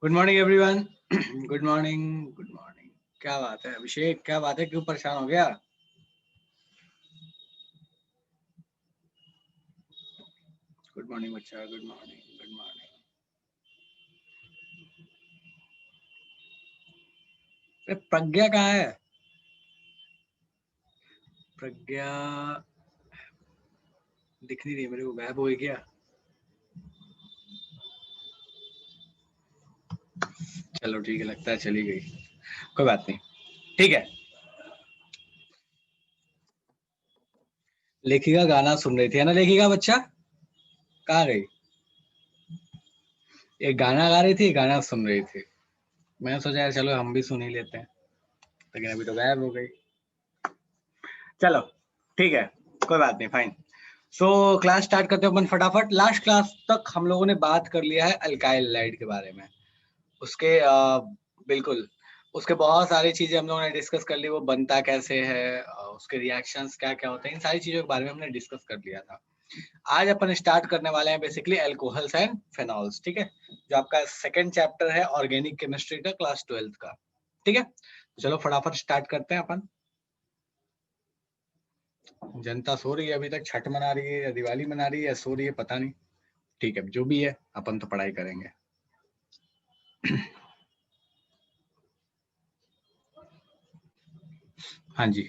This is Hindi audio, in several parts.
Good morning everyone. Good morning, good morning. क्या बात है अभिषेक, क्या बात है, क्यों परेशान हो गया? गुड मॉर्निंग बच्चा, गुड मॉर्निंग, गुड मॉर्निंग। प्रज्ञा कहाँ है? प्रज्ञा दिख नहीं रही मेरे को, गायब हो गया। चलो ठीक है, लगता है चली गई, कोई बात नहीं, ठीक है। लेखिका गाना सुन रही थी, है ना लेखिका बच्चा? कहाँ गई? एक गाना गा रही थी, गाना सुन रही थी। मैंने सोचा यार चलो हम भी सुन ही लेते हैं, लेकिन अभी तो गायब हो गई। चलो ठीक है, कोई बात नहीं, फाइन। सो क्लास स्टार्ट करते हैं अपन फटाफट। लास्ट क्लास तक हम लोगों ने बात कर लिया है अल्काइल हाइड्राइड के बारे में। उसके बिल्कुल, उसके बहुत सारी चीजें हम लोगों ने डिस्कस कर ली। वो बनता कैसे है, उसके रिएक्शंस क्या क्या होते हैं, इन सारी चीजों के बारे में हमने डिस्कस कर लिया था। आज अपन स्टार्ट करने वाले हैं बेसिकली अल्कोहल्स एंड फेनॉल्स, ठीक है, जो आपका सेकंड चैप्टर है ऑर्गेनिक केमिस्ट्री का, क्लास 12th का, ठीक है। चलो फटाफट स्टार्ट करते हैं अपन। जनता सो रही है अभी तक, छठ मना रही है या दिवाली मना रही है या सो रही है, पता नहीं। ठीक है, जो भी है अपन तो पढ़ाई करेंगे। हाँ जी,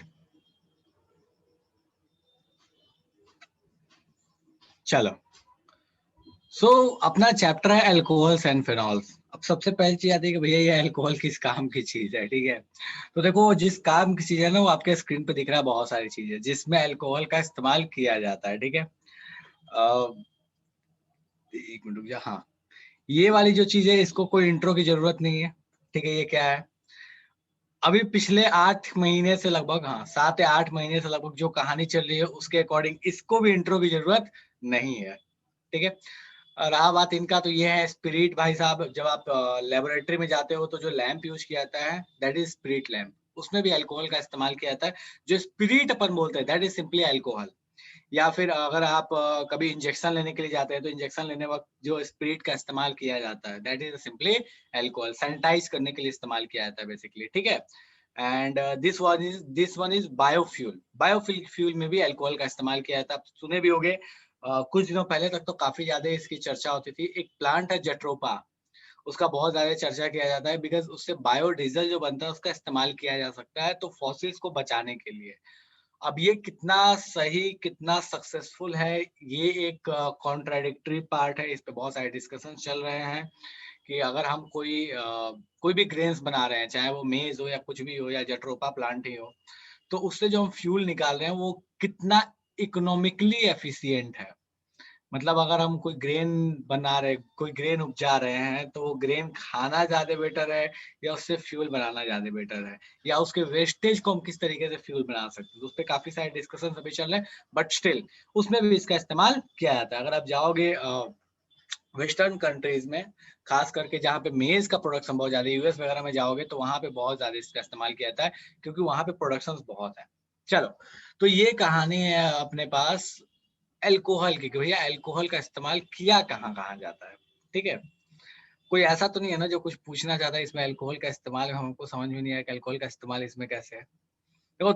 चलो। अपना चैप्टर है अल्कोहल्स एंड फिनॉल्स। अब सबसे पहली चीज आती है कि भैया ये अल्कोहल किस काम की चीज है, ठीक है। तो देखो, जिस काम की चीज है ना, वो आपके स्क्रीन पे दिख रहा है, बहुत सारी चीजें जिसमें अल्कोहल का इस्तेमाल किया जाता है, ठीक है। एक मिनट रुक जा। हाँ, ये वाली जो चीज है, इसको कोई इंट्रो की जरूरत नहीं है, ठीक है। ये क्या है? अभी पिछले 8 महीने से लगभग, हाँ 7 या 8 महीने से लगभग जो कहानी चल रही है, उसके अकॉर्डिंग इसको भी इंट्रो की जरूरत नहीं है, ठीक है। रहा बात इनका, तो ये है स्पिरिट। भाई साहब, जब आप लेबोरेटरी में जाते हो तो जो लैंप यूज किया जाता है दैट इज स्पिरिट लैंप, उसमें भी अल्कोहल का इस्तेमाल किया जाता है। जो स्पिरिट अपन बोलते हैं दैट इज सिंपली अल्कोहल। या फिर अगर आप कभी इंजेक्शन लेने के लिए जाते हैं, तो इंजेक्शन लेने वक्त जो स्पिरिट का इस्तेमाल किया जाता है that is simply alcohol. Sanitise करने के लिए इस्तेमाल किया जाता है बेसिकली, ठीक है। And this one is biofuel. Biofuel fuel में भी अल्कोहल का इस्तेमाल किया जाता है। आप सुने भी होंगे, कुछ दिनों पहले तक तो काफी ज्यादा इसकी चर्चा होती थी। एक प्लांट है जेट्रोपा, उसका बहुत ज्यादा चर्चा किया जाता है, बिकॉज उससे बायोडीजल जो बनता है उसका इस्तेमाल किया जा सकता है, तो फॉसिल्स को बचाने के लिए। अब ये कितना सही, कितना सक्सेसफुल है, ये एक कॉन्ट्राडिक्टरी पार्ट है। इस पे बहुत सारे डिस्कशन चल रहे हैं कि अगर हम कोई भी ग्रेन्स बना रहे हैं, चाहे वो मेज हो या कुछ भी हो या जेट्रोपा प्लांट ही हो, तो उससे जो हम फ्यूल निकाल रहे हैं वो कितना इकोनॉमिकली एफिशिएंट है। मतलब अगर हम कोई ग्रेन बना रहे, कोई ग्रेन उपजा रहे हैं, तो वो ग्रेन खाना ज्यादा बेटर है या उससे फ्यूल बनाना ज्यादा बेटर है, या उसके वेस्टेज को हम किस तरीके से फ्यूल बना सकते हैं, तो उस पर काफी सारे डिस्कशन अभी चल रहे हैं। बट स्टिल उसमें भी इसका इस्तेमाल किया जाता है। अगर आप जाओगे वेस्टर्न कंट्रीज में, खास करके जहाँ पे मेज का प्रोडक्शन बहुत ज्यादा, यूएस वगैरह में जाओगे तो वहां पे बहुत ज्यादा इसका इस्तेमाल किया जाता है, क्योंकि वहां पे प्रोडक्शन बहुत है। चलो, तो ये कहानी है अपने पास अल्कोहल की, कि भैया अल्कोहल का इस्तेमाल किया कहाँ कहाँ जाता है, ठीक है। कोई ऐसा तो नहीं है ना जो कुछ पूछना चाहता है इसमें अल्कोहल का इस्तेमाल, हमको समझ में नहीं आया कि अल्कोहल का इस्तेमाल इसमें कैसे है। देखो,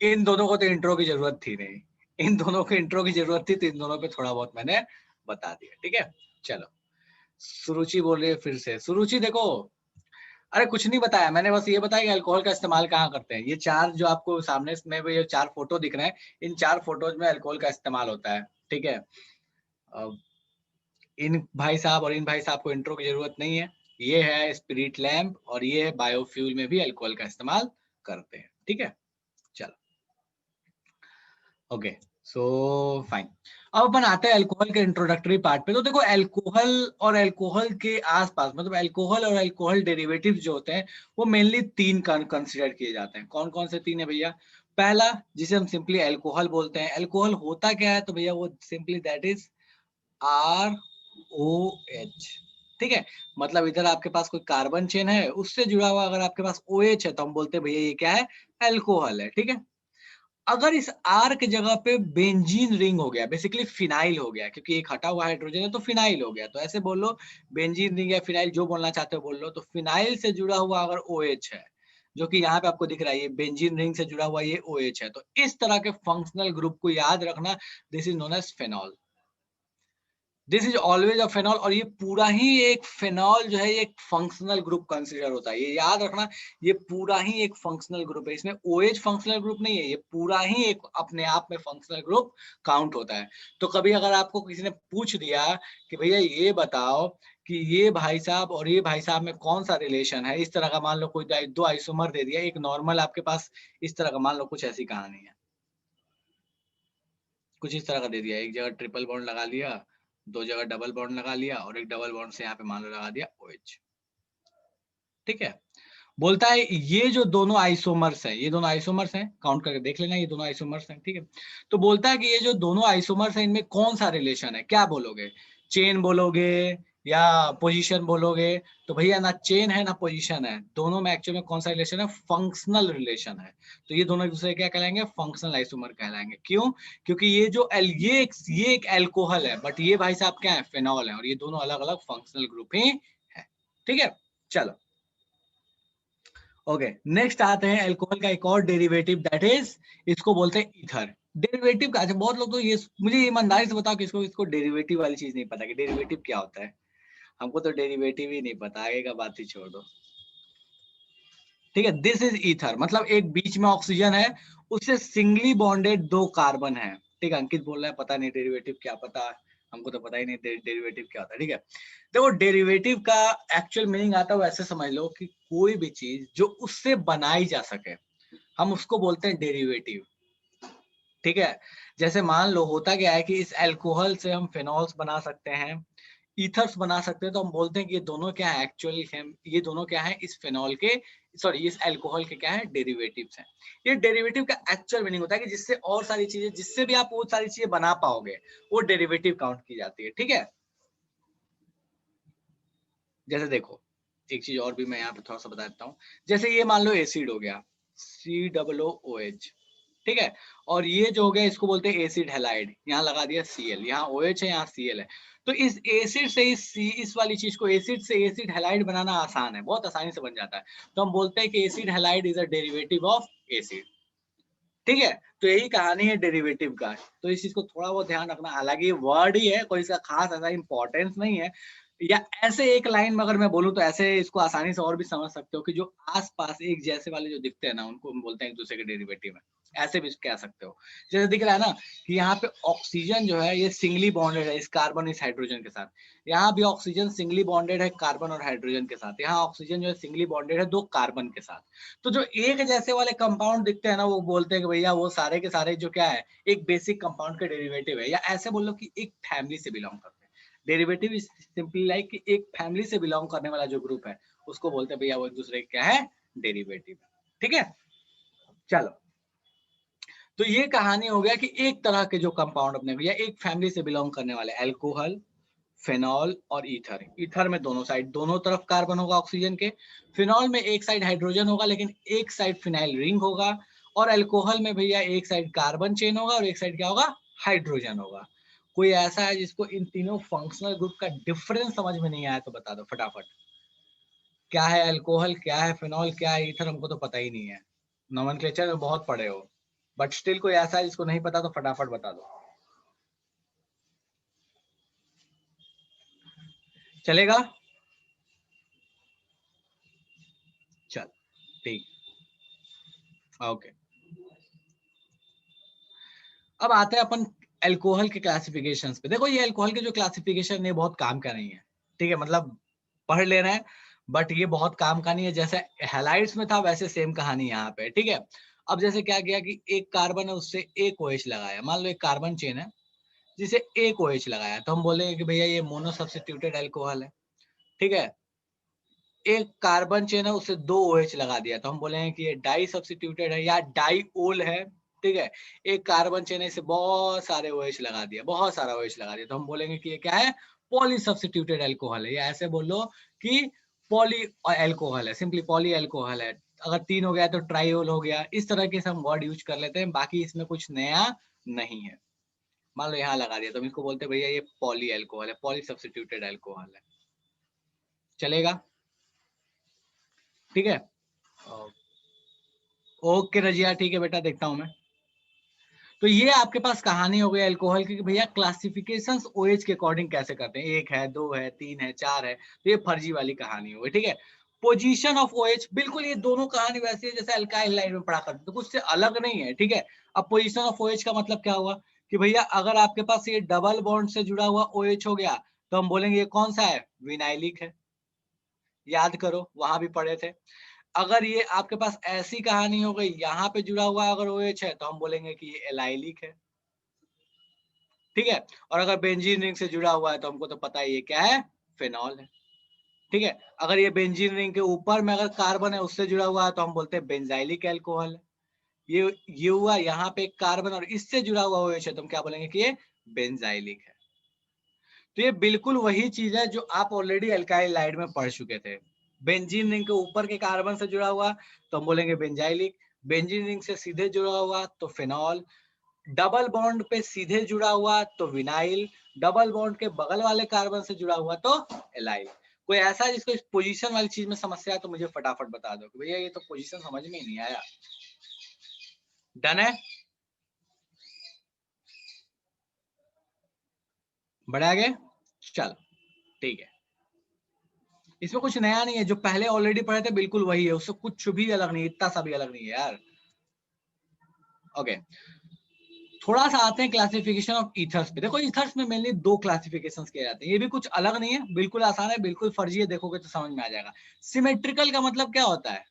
इन दोनों को तो इंट्रो की जरूरत थी नहीं, इन दोनों को इंट्रो की जरूरत थी, तो इन दोनों पे थोड़ा बहुत मैंने बता दिया, ठीक है। चलो, सुरुचि बोल रही है फिर से। सुरुचि देखो, अरे कुछ नहीं बताया मैंने, बस ये बताया कि अल्कोहल का इस्तेमाल कहाँ करते हैं। ये चार जो आपको सामने में ये 4 फोटो दिख रहे हैं, इन 4 फोटोज में अल्कोहल का इस्तेमाल होता है, ठीक है। इन भाई साहब और इन भाई साहब को इंट्रो की जरूरत नहीं है। ये है स्पिरिट लैम्प और ये है बायोफ्यूल में भी अल्कोहल का इस्तेमाल करते हैं, ठीक है। चलो, ओके, सो फाइन। अब अपन आते हैं अल्कोहल के इंट्रोडक्टरी पार्ट पे। तो देखो, अल्कोहल और अल्कोहल के आसपास, मतलब अल्कोहल और अल्कोहल डेरिवेटिव्स जो होते हैं, वो मेनली 3 कंसिडर किए जाते हैं। कौन कौन से 3 है भैया? पहला, जिसे हम सिंपली अल्कोहल बोलते हैं। अल्कोहल होता क्या है? तो भैया वो सिंपली दैट इज ROH, ठीक है। मतलब इधर आपके पास कोई कार्बन चेन है, उससे जुड़ा हुआ अगर आपके पास OH है, तो हम बोलते हैं भैया ये क्या है? अल्कोहल है, ठीक है। अगर इस आर के जगह पे बेंजीन रिंग हो गया, बेसिकली फिनाइल हो गया, क्योंकि एक हटा हुआ हाइड्रोजन है तो फिनाइल हो गया, तो ऐसे बोल लो बेंजीन रिंग या फिनाइल, जो बोलना चाहते हो बोल लो। तो फिनाइल से जुड़ा हुआ अगर OH है, जो कि यहाँ पे आपको दिख रहा है, ये बेंजीन रिंग से जुड़ा हुआ ये OH है, तो इस तरह के फंक्शनल ग्रुप को याद रखना, this is known as phenol. This is always a phenol, और ये पूरा ही एक फेनॉल जो है ये एक फंक्शनल ग्रुप कंसीडर होता है, ये याद रखना। ये पूरा ही एक फंक्शनल ग्रुप है, इसमें OH फंक्शनल ग्रुप नहीं है, ये पूरा ही एक अपने आप में फंक्शनल ग्रुप काउंट होता है। तो कभी अगर आपको किसी ने पूछ दिया कि भैया ये बताओ कि ये भाई साहब और ये भाई साहब में कौन सा रिलेशन है, इस तरह का मान लो कोई दो आइसोमर दे दिया, एक नॉर्मल आपके पास इस तरह का मान लो कुछ ऐसी कहानी है, कुछ इस तरह का दे दिया, एक जगह ट्रिपल बॉन्ड लगा लिया, दो जगह डबल बॉन्ड लगा लिया, और एक डबल बॉन्ड से यहाँ पे मान लो लगा दिया OH। ठीक है, बोलता है ये जो दोनों आइसोमर्स हैं, ये दोनों आइसोमर्स हैं, काउंट करके देख लेना, ये दोनों आइसोमर्स हैं। ठीक है, तो बोलता है कि ये जो दोनों आइसोमर्स हैं, इनमें कौन सा रिलेशन है, क्या बोलोगे, चेन बोलोगे या पोजीशन बोलोगे? तो भैया ना चेन है ना पोजीशन है, दोनों में एक्चुअल में कौन सा रिलेशन है, फंक्शनल रिलेशन है। तो ये दोनों एक दूसरे क्या कहलाएंगे, फंक्शनल आइसोमर कहलाएंगे। क्यों? क्योंकि ये जो ये एक एल्कोहल है, बट ये भाई साहब क्या है, फेनॉल है, और ये दोनों अलग अलग फंक्शनल ग्रुप ही है। ठीक है, चलो ओके, नेक्स्ट आते हैं अल्कोहल का एक और डेरिवेटिव, दैट इज, इसको बोलते हैं ईथर। डेरिवेटिव का, अच्छा बहुत लोग तो ये, मुझे ईमानदारी से बताओ कि इसको इसको डेरिवेटिव वाली चीज नहीं पता कि डेरिवेटिव क्या होता है। हमको तो डेरिवेटिव ही नहीं पता, आगे का बात ही छोड़ दो। ठीक है, दिस इज ईथर, मतलब एक बीच में ऑक्सीजन है, उससे सिंगली बॉन्डेड दो कार्बन है। ठीक है, अंकित बोल रहा है पता नहीं डेरिवेटिव क्या, पता हमको तो पता ही नहीं डेरिवेटिव क्या होता है। ठीक है, देखो डेरिवेटिव का एक्चुअल मीनिंग आता है, वैसे समझ लो कि कोई भी चीज जो उससे बनाई जा सके, हम उसको बोलते हैं डेरिवेटिव। ठीक है, जैसे मान लो होता क्या है कि इस अल्कोहल से हम फेनॉल्स बना सकते हैं, ईथर्स बना सकते हैं, तो हम बोलते हैं कि ये दोनों क्या है, एक्चुअली ये दोनों क्या है, इस फेनॉल के, सॉरी इस अल्कोहल के क्या है, डेरिवेटिव्स हैं। ये डेरिवेटिव का एक्चुअल मीनिंग होता है कि जिससे और सारी चीजें, जिससे भी आप वो सारी चीजें बना पाओगे, वो डेरिवेटिव काउंट की जाती है। ठीक है, जैसे देखो एक चीज और भी मैं यहाँ पे थोड़ा सा बता देता हूँ। जैसे ये मान लो एसिड हो गया, COOH। ठीक है, और ये जो हो गया इसको बोलते हैं एसिड हैलाइड, यहाँ लगा दिया Cl, यहाँ OH है, यहाँ Cl है। तो इस एसिड से इस वाली चीज को, एसिड से एसिड हैलाइड बनाना आसान है, बहुत आसानी से बन जाता है। तो हम बोलते हैं कि acid halide is a derivative of acid. ठीक है, तो यही कहानी है डेरिवेटिव का। तो इस चीज को थोड़ा बहुत ध्यान रखना, हालांकि ये वर्ड ही है, कोई इसका खास ऐसा इंपॉर्टेंस नहीं है। या ऐसे एक लाइन में अगर मैं बोलूँ तो ऐसे इसको आसानी से और भी समझ सकते हो कि जो आसपास एक जैसे वाले जो दिखते हैं ना, उनको हम बोलते हैं एक दूसरे के डेरिवेटिव में, ऐसे भी कह सकते हो। जैसे दिख रहा है ना कि यहाँ पे ऑक्सीजन जो है ये सिंगली बॉन्डेड है इस कार्बन इस हाइड्रोजन के साथ, यहाँ भी ऑक्सीजन सिंगली बॉन्डेड है कार्बन और हाइड्रोजन के साथ, यहाँ ऑक्सीजन जो है सिंगली बॉन्डेड है दो कार्बन के साथ। तो जो एक जैसे वाले कंपाउंड दिखते हैं ना, वो बोलते हैं कि भैया वो सारे के सारे जो क्या है, एक बेसिक कंपाउंड के डेरिवेटिव है, या ऐसे बोल लो कि एक फैमिली से बिलोंग करते हैं। डेरिवेटिव इज सिंपली लाइक कि एक फैमिली से बिलोंग करने वाला जो ग्रुप है, उसको बोलते हैं भैया वो एक दूसरे के क्या है, डेरिवेटिव। ठीक है, चलो, तो ये कहानी हो गया कि एक तरह के जो कंपाउंड अपने भैया एक फैमिली से बिलोंग करने वाले, अल्कोहल, फेनॉल और ईथर। ईथर में दोनों साइड, दोनों तरफ कार्बन होगा ऑक्सीजन के, फिनॉल में एक साइड हाइड्रोजन होगा लेकिन एक साइड फिनाइल रिंग होगा, और अल्कोहल में भैया एक साइड कार्बन चेन होगा और एक साइड क्या होगा, हाइड्रोजन होगा। कोई ऐसा है जिसको इन तीनों फंक्शनल ग्रुप का डिफरेंस समझ में नहीं आया तो बता दो फटाफट। क्या है अल्कोहल, क्या है फिनॉल, क्या है ईथर, हमको तो पता ही नहीं है, नोमेनक्लेचर में बहुत पढ़े हो, बट स्टिल कोई ऐसा है जिसको नहीं पता तो फटाफट बता दो। चलेगा, चल ठीक, ओके। अब आते हैं अपन अल्कोहल के क्लासिफिकेशंस पे। देखो ये अल्कोहल के जो क्लासिफिकेशन है बहुत काम का नहीं है। ठीक है, मतलब पढ़ ले रहे हैं बट ये बहुत काम का नहीं है। जैसे हैलाइड्स में था वैसे सेम कहानी यहाँ पे। ठीक है, अब जैसे क्या किया कि एक कार्बन है उससे एक OH लगाया, मान लो एक कार्बन चेन है जिसे एक OH लगाया, तो हम बोलेंगे कि भैया ये मोनो सब्स्टिट्यूटेड अल्कोहल है। ठीक है, एक कार्बन चेन है उससे दो OH लगा दिया तो हम बोलेंगे कि ये डाई सब्स्टिट्यूटेड है या डाईओल है। ठीक है, एक कार्बन चेन है इसे बहुत सारे OH लगा दिया, बहुत सारा OH लगा दिया तो हम बोलेंगे कि ये क्या है, पॉली सब्स्टिट्यूटेड अल्कोहल है, या ऐसे बोल लो कि पॉली अल्कोहल है, सिंपली पॉली अल्कोहल है। अगर 3 हो गया तो ट्राइओल हो गया। इस तरह के हम वर्ड यूज कर लेते हैं, बाकी इसमें कुछ नया नहीं है। मान लो यहाँ लगा दिया तो हम इसको बोलते हैं भैया ये पॉली एल्कोहल है, पॉली सब्स्टिट्यूटेड एल्कोहल है, चलेगा? ठीक है, ओके रजिया, ठीक है बेटा, देखता हूं मैं। तो ये आपके पास कहानी हो गई अल्कोहल की कि भैया क्लासिफिकेशंस ओएच के अकॉर्डिंग कैसे करते हैं, 1 है, 2 है, 3 है, 4 है, तो ये फर्जी वाली कहानी हो गई। ठीक है, पोजीशन ऑफ ओएच, बिल्कुल ये दोनों कहानी वैसी है जैसे अल्काइल लाइन में पढ़ा करते, तो कुछ से अलग नहीं है। ठीक है, अब पोजीशन ऑफ ओएच का मतलब क्या हुआ कि भैया अगर आपके पास ये डबल बॉन्ड से जुड़ा हुआ ओएच हो गया तो हम बोलेंगे ये कौन सा है, विनाइलिक है। याद करो, वहां भी पढ़े थे। अगर ये आपके पास ऐसी कहानी हो गई, यहाँ पे जुड़ा हुआ अगर OH है तो हम बोलेंगे कि ये एलाइलिक है। ठीक है, और अगर बेंजीन रिंग से जुड़ा हुआ है तो हमको तो पता है ये क्या है, फेनॉल है। ठीक है, अगर ये बेंजीन रिंग के ऊपर में अगर कार्बन है उससे जुड़ा हुआ है तो हम बोलते हैं बेंजाइलिक एल्कोहल है। ये हुआ यहाँ पे कार्बन और इससे जुड़ा हुआ OH है तो हम क्या बोलेंगे कि ये बेंजाइलिक है। तो ये बिल्कुल वही चीज है जो आप ऑलरेडी अल्काइल लाइड में पढ़ चुके थे। बेंजीन रिंग के ऊपर के कार्बन से जुड़ा हुआ तो हम बोलेंगे बेंजाइलिक, बेंजीन रिंग से सीधे जुड़ा हुआ तो फेनॉल, डबल बॉन्ड पे सीधे जुड़ा हुआ तो विनाइल, डबल बॉन्ड के बगल वाले कार्बन से जुड़ा हुआ तो एलाइल। कोई ऐसा है जिसको इस पोजीशन वाली चीज में समस्या है तो मुझे फटाफट बता दो कि भैया ये तो पोजीशन समझ में ही नहीं आया। डन है, बढ़े आगे, चलो ठीक है। इसमें कुछ नया नहीं है, जो पहले ऑलरेडी पढ़े थे बिल्कुल वही है, उससे कुछ भी अलग नहीं, इतना सा भी अलग नहीं है यार। ओके, थोड़ा सा आते हैं क्लासिफिकेशन ऑफ ईथर्स पे। देखो ईथर्स में मेनली 2 क्लासिफिकेशन किए जाते हैं, ये भी कुछ अलग नहीं है, बिल्कुल आसान है, बिल्कुल फर्जी है, देखोगे तो समझ में आ जाएगा। सिमेट्रिकल का मतलब क्या होता है?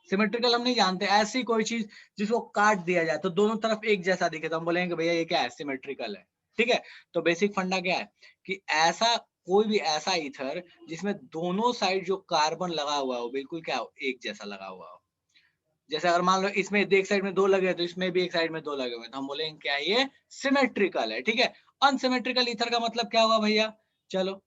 सिमेट्रिकल हम नहीं जानते, ऐसी कोई चीज जिसको काट दिया जाए तो दोनों तरफ एक जैसा दिखे तो हम बोलेंगे भैया ये क्या है, सिमेट्रिकल है। ठीक है, तो बेसिक फंडा क्या है कि ऐसा कोई भी ऐसा ईथर जिसमें दोनों साइड जो कार्बन लगा हुआ हो बिल्कुल क्या हो, एक जैसा लगा हुआ हो। जैसे अगर मान लो इसमें एक साइड में 2 लगे तो इसमें भी एक साइड में 2 लगे हुए तो हम बोलेंगे क्या ये सिमेट्रिकल है। ठीक है, अनसिमेट्रिकल ईथर का मतलब क्या हुआ भैया, चलो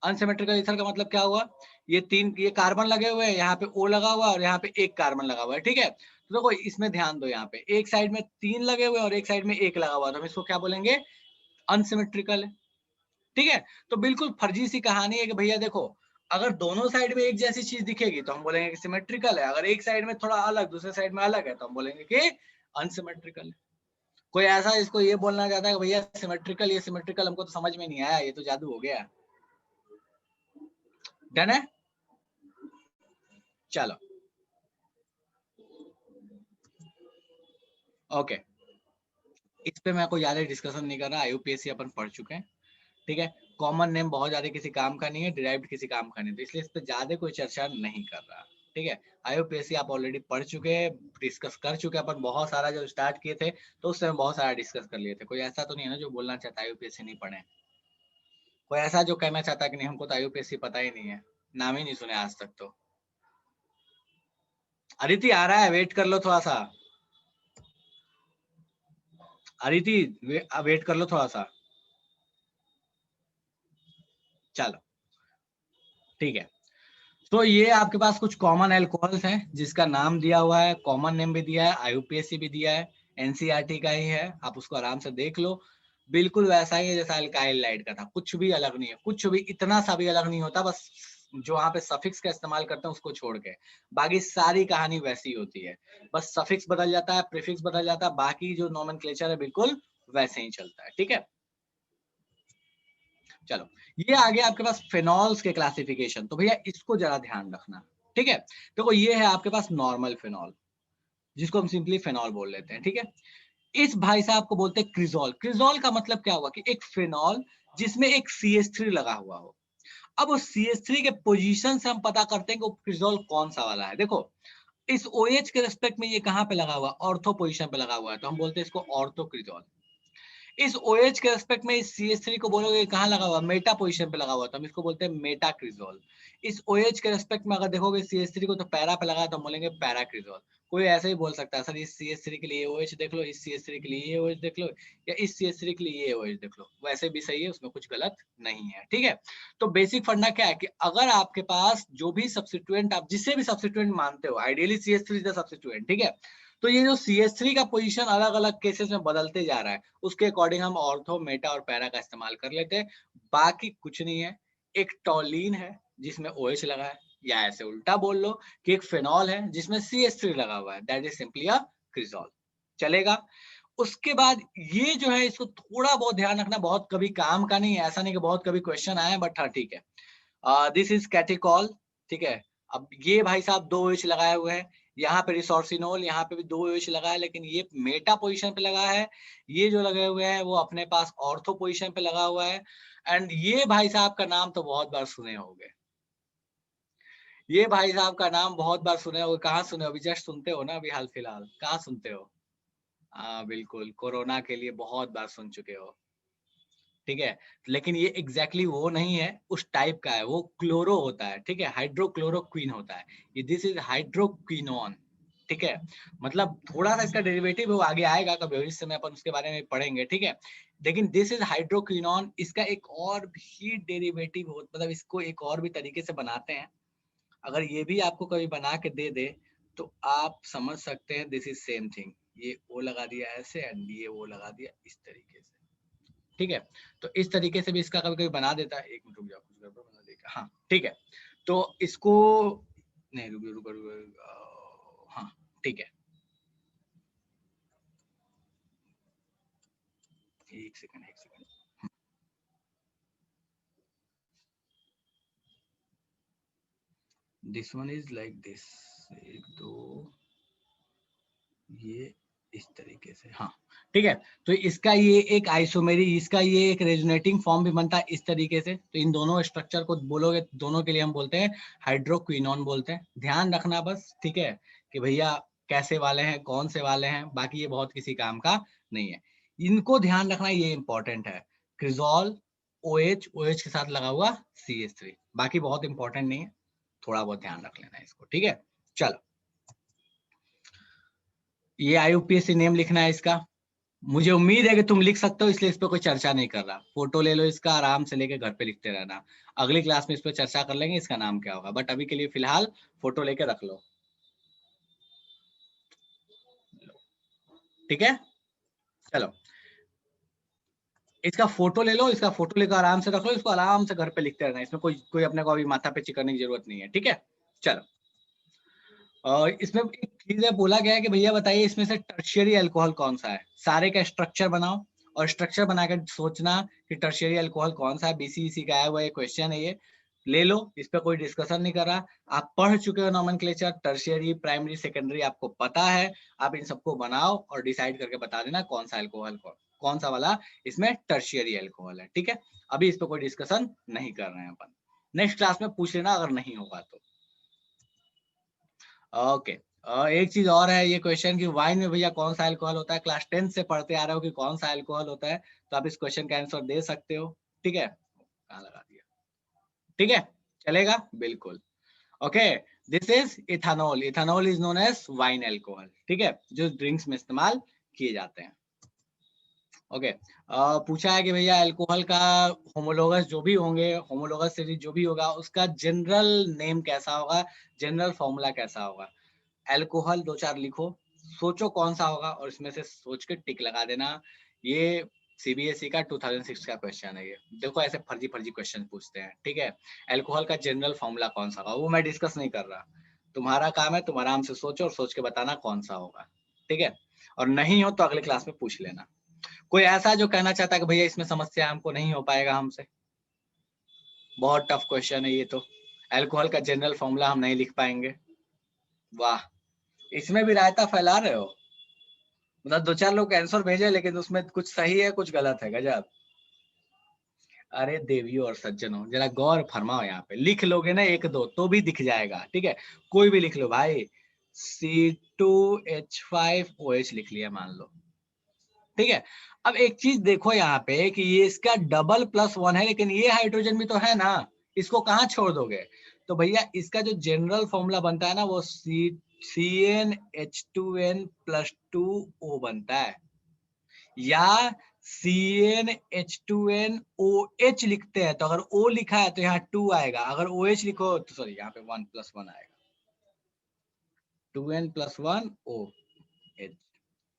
अनसिमेट्रिकल ईथर का मतलब क्या हुआ, ये कार्बन लगे हुए हैं, यहाँ पे O लगा हुआ है और यहाँ पे एक कार्बन लगा हुआ है। ठीक है, तो देखो इसमें ध्यान दो, यहाँ पे एक साइड में 3 लगे हुए हैं और एक साइड में 1 लगा हुआ है तो हम इसको क्या बोलेंगे, अनसिमेट्रिकल है। ठीक है, तो बिल्कुल फर्जी सी कहानी है कि भैया देखो अगर दोनों साइड में एक जैसी चीज दिखेगी तो हम बोलेंगे कि सिमेट्रिकल है, अगर एक साइड में थोड़ा अलग दूसरे साइड में अलग है तो हम बोलेंगे कि अनसिमेट्रिकल है। कोई ऐसा इसको ये बोलना चाहता है कि भैया सिमेट्रिकल, ये सिमेट्रिकल हमको तो समझ में नहीं आया, ये तो जादू हो गया। डन है, चलो ओके, इस पे मैं कोई ज्यादा डिस्कशन नहीं कर रहा, IUPAC अपन पढ़ चुके हैं। ठीक है, कॉमन नेम बहुत ज्यादा किसी काम का नहीं है, डिराइव्ड किसी काम का नहीं, तो इसलिए इस पे ज्यादा कोई चर्चा नहीं कर रहा। ठीक है, IUPAC आप ऑलरेडी पढ़ चुके हैं, डिस्कस कर चुके हैं अपन बहुत सारा, जब स्टार्ट किए थे तो उस समय बहुत सारा डिस्कस कर लिए थे। कोई ऐसा तो नहीं है ना जो बोलना चाहता है IUPAC नहीं पढ़े, कोई ऐसा जो कहना चाहता है कि नहीं हमको तो IUPAC पता ही नहीं है, नाम ही नहीं सुने आज तक। तो अदिति आ रहा है, वेट कर लो थोड़ा सा, अदिति वेट कर लो थोड़ा सा, चलो ठीक है। तो ये आपके पास कुछ कॉमन एल्कोहल्स हैं जिसका नाम दिया हुआ है, कॉमन नेम भी दिया है, IUPAC भी दिया है, NCERT का ही है, आप उसको आराम से देख लो। बिल्कुल वैसा ही है जैसा अल्काइल लाइड का था, कुछ भी अलग नहीं है, कुछ भी इतना सा भी अलग नहीं होता, बस जो वहां पे सफिक्स का इस्तेमाल करते हैं उसको छोड़ के बाकी सारी कहानी वैसी होती है। बस सफिक्स बदल जाता है, प्रीफिक्स बदल जाता है, बाकी जो नोमेनक्लेचर है बिल्कुल वैसे ही चलता है। ठीक है, चलो ये आ गया आपके पास फेनॉल्स के क्लासिफिकेशन, तो भैया इसको जरा ध्यान रखना। ठीक है, देखो ये है आपके पास नॉर्मल फेनॉल, जिसको हम सिंपली फेनॉल बोल लेते हैं। ठीक है, इस भाई साहब को बोलते हैं क्रिजोल। क्रिजोल का मतलब क्या हुआ कि एक फेनॉल जिसमें एक CH3 लगा हुआ हो। अब उस CH3 के पोजीशन से हम पता करते हैं कि वो क्रिजोल कौन सा वाला है। देखो इस OH के रेस्पेक्ट में ये कहां पे लगा हुआ, ऑर्थो पोजीशन पे लगा हुआ है तो हम बोलते हैं इसको ऑर्थो क्रिजोल। इस OH के रेस्पेक्ट में इस CH3 को बोलोगे कहाँ लगा हुआ, मेटा पोजीशन पे लगा हुआ, तो हम इसको बोलते हैं मेटाक्रिजोल। इस OH के रेस्पेक्ट में अगर देखोगे CH3 को तो पैरा पे लगा तो हम बोलेंगे पैराक्रिजोल। कोई ऐसे ही बोल सकता है सर इस CH3 के लिए OH देख लो, इस CH3 के लिए ये OH देख लो, या इस CH3 के लिए ये OH देख लो, वैसे भी सही है, उसमें कुछ गलत नहीं है। ठीक है, तो बेसिक फंडा क्या है कि अगर आपके पास जो भी सब्स्टिट्यूएंट, आप जिसे भी सब्स्टिट्यूएंट मानते हो, ideally CH3 is the substituent, ठीक है, तो ये जो CH3 का पोजीशन अलग अलग केसेस में बदलते जा रहा है, उसके अकॉर्डिंग हम ऑर्थो, मेटा और पैरा का इस्तेमाल कर लेते हैं, बाकी कुछ नहीं है। एक टॉलिन है जिसमें OH लगा है, या ऐसे उल्टा बोल लो कि एक फेनॉल है जिसमें CH3 लगा हुआ है, दैट इज सिंपली अ क्रिजोल, चलेगा। उसके बाद ये जो है इसको थोड़ा बहुत ध्यान रखना, बहुत कभी काम का नहीं है, ऐसा नहीं कि बहुत कभी क्वेश्चन आए, बट हाँ ठीक है। दिस इज कैटिकॉल, ठीक है। अब ये भाई साहब 2 OH लगाए हुए हैं, यहाँ पे रिसोर्सिनोल, यहाँ पे भी 2 OH लगा है, लेकिन ये मेटा पोजीशन पे लगा है, ये जो लगे हुए हैं वो अपने पास ऑर्थो पोजीशन पे लगा हुआ है। एंड ये भाई साहब का नाम तो बहुत बार सुने होंगे, ये भाई साहब का नाम बहुत बार सुने होंगे। कहाँ सुने हो? अभी जस्ट सुनते हो ना, अभी हाल फिलहाल कहाँ सुनते हो? हाँ बिल्कुल, कोरोना के लिए बहुत बार सुन चुके हो, ठीक है। लेकिन ये एग्जैक्टली वो नहीं है, उस टाइप का है, वो क्लोरो होता है, ठीक है, हाइड्रोक्लोरोक्वीन होता है ये, दिस इज हाइड्रोक्विनोन, ठीक है। मतलब थोड़ा सा इसका डेरिवेटिव वो आगे आएगा कभी भविष्य में, अपन उसके बारे में पढ़ेंगे, ठीक है। लेकिन दिस इज हाइड्रोक्विनोन, इसका एक और भी डेरिवेटिव हो, मतलब इसको एक और भी तरीके से बनाते हैं। अगर ये भी आपको कभी बना के दे दे तो आप समझ सकते हैं दिस इज सेम थिंग। ये ओ लगा दिया ऐसे एंड ये वो लगा दिया इस तरीके से, ठीक है। तो इस तरीके से भी इसका कभी कभी बना देता है। एक मिनट रुक जाओ, कुछ गड़बड़ बना देगा, हाँ ठीक है। तो इसको नहीं, रुको रुको रुको, हाँ ठीक है, एक सेकंड एक second. This one is like this, एक दो, ये इस तरीके से, हाँ ठीक है। तो इसका ये एक आइसोमेरी, इसका ये एक रेजोनेटिंग फॉर्म भी बनता है इस तरीके से। तो इन दोनों स्ट्रक्चर को बोलोगे, दोनों के लिए हम बोलते हैं हाइड्रोक्विनोन बोलते हैं। ध्यान रखना बस, ठीक है, कि भैया कैसे वाले हैं, कौन से वाले हैं, बाकी ये बहुत किसी काम का नहीं है। इनको ध्यान रखना, ये इंपॉर्टेंट है। क्रिजोल OH, OH के साथ लगा हुआ CH3, बाकी बहुत इंपॉर्टेंट नहीं है, थोड़ा बहुत ध्यान रख लेना इसको, ठीक है। चलो, ये IUPAC नेम लिखना है इसका। मुझे उम्मीद है कि तुम लिख सकते हो, इसलिए इस पर कोई चर्चा नहीं कर रहा। फोटो ले लो इसका, आराम से लेके घर पे लिखते रहना, अगली क्लास में इस पर चर्चा कर लेंगे इसका नाम क्या होगा, बट अभी के लिए फिलहाल फोटो लेके रख लो, ठीक है। चलो, इसका फोटो ले लो, इसका फोटो लेकर आराम से रख लो, इसको आराम से घर पे लिखते रहना, इसमें कोई कोई अपने को अभी माथा पे करने की जरूरत नहीं है, ठीक है। चलो, और इसमें एक चीज है, बोला गया है कि भैया बताइए इसमें से टर्शियरी अल्कोहल कौन सा है। सारे का स्ट्रक्चर बनाओ और स्ट्रक्चर बनाकर सोचना कि टर्शियरी अल्कोहल कौन सा है। BCEC का आया हुआ ये क्वेश्चन है, ये ले लो, इस पर कोई डिस्कशन नहीं कर रहा। आप पढ़ चुके हो नॉमेनक्लेचर, टर्शियरी, प्राइमरी, सेकेंडरी आपको पता है। आप इन सबको बनाओ और डिसाइड करके बता देना कौन सा अल्कोहल कौन सा वाला इसमें टर्शियरी अल्कोहल है, ठीक है। अभी इस पर कोई डिस्कशन नहीं कर रहे हैं अपन, नेक्स्ट क्लास में पूछ लेना अगर नहीं होगा तो। ओके, एक चीज और है ये क्वेश्चन कि वाइन में भैया कौन सा अल्कोहल होता है। क्लास 10 से पढ़ते आ रहे हो कि कौन सा अल्कोहल होता है, तो आप इस क्वेश्चन का आंसर दे सकते हो, ठीक है। कहाँ लगा दिया, ठीक है, चलेगा बिल्कुल। Okay, this is ethanol, ethanol is known as wine alcohol, ठीक है, जो ड्रिंक्स में इस्तेमाल किए जाते हैं। ओके, पूछा है कि भैया अल्कोहल का होमोलोगस जो भी होंगे, होमोलोगस सीरीज जो भी होगा, उसका जनरल नेम कैसा होगा, जनरल फॉर्मूला कैसा होगा। अल्कोहल दो चार लिखो, सोचो कौन सा होगा और इसमें से सोच के टिक लगा देना। ये CBSE का 2006 का क्वेश्चन है। ये देखो ऐसे फर्जी फर्जी क्वेश्चन पूछते हैं, ठीक है। अल्कोहल का जनरल फॉर्मूला कौन सा होगा वो मैं डिस्कस नहीं कर रहा, तुम्हारा काम है, तुम आराम से सोचो और सोच के बताना कौन सा होगा, ठीक है। और नहीं हो तो अगले क्लास में पूछ लेना। कोई ऐसा जो कहना चाहता है कि भैया इसमें समस्या हमको नहीं हो पाएगा हमसे, बहुत टफ क्वेश्चन है ये तो, अल्कोहल का जनरल फॉर्मूला हम नहीं लिख पाएंगे। वाह, इसमें भी रायता फैला रहे हो। मतलब दो चार लोग आंसर भेजे लेकिन उसमें कुछ सही है कुछ गलत है, गजब। अरे देवियों और सज्जनों, जरा गौर फरमाओ, यहाँ पे लिख लोगे ना एक दो तो भी दिख जाएगा, ठीक है। कोई भी लिख लो भाई, C2H5OH लिख लिया मान लो, ठीक है। अब एक चीज देखो यहाँ पे कि ये इसका डबल प्लस वन है, लेकिन ये हाइड्रोजन भी तो है ना, इसको कहाँ छोड़ दोगे? तो भैया इसका जो जनरल फॉर्मूला बनता है ना वो CnH2n प्लस 2O बनता है, या CnH2nOH लिखते हैं, तो अगर O लिखा है तो यहाँ 2 आएगा, अगर OH लिखो तो सॉरी यहाँ पे 1 प्लस 1 आएगा, 2n प्लस 1 OH।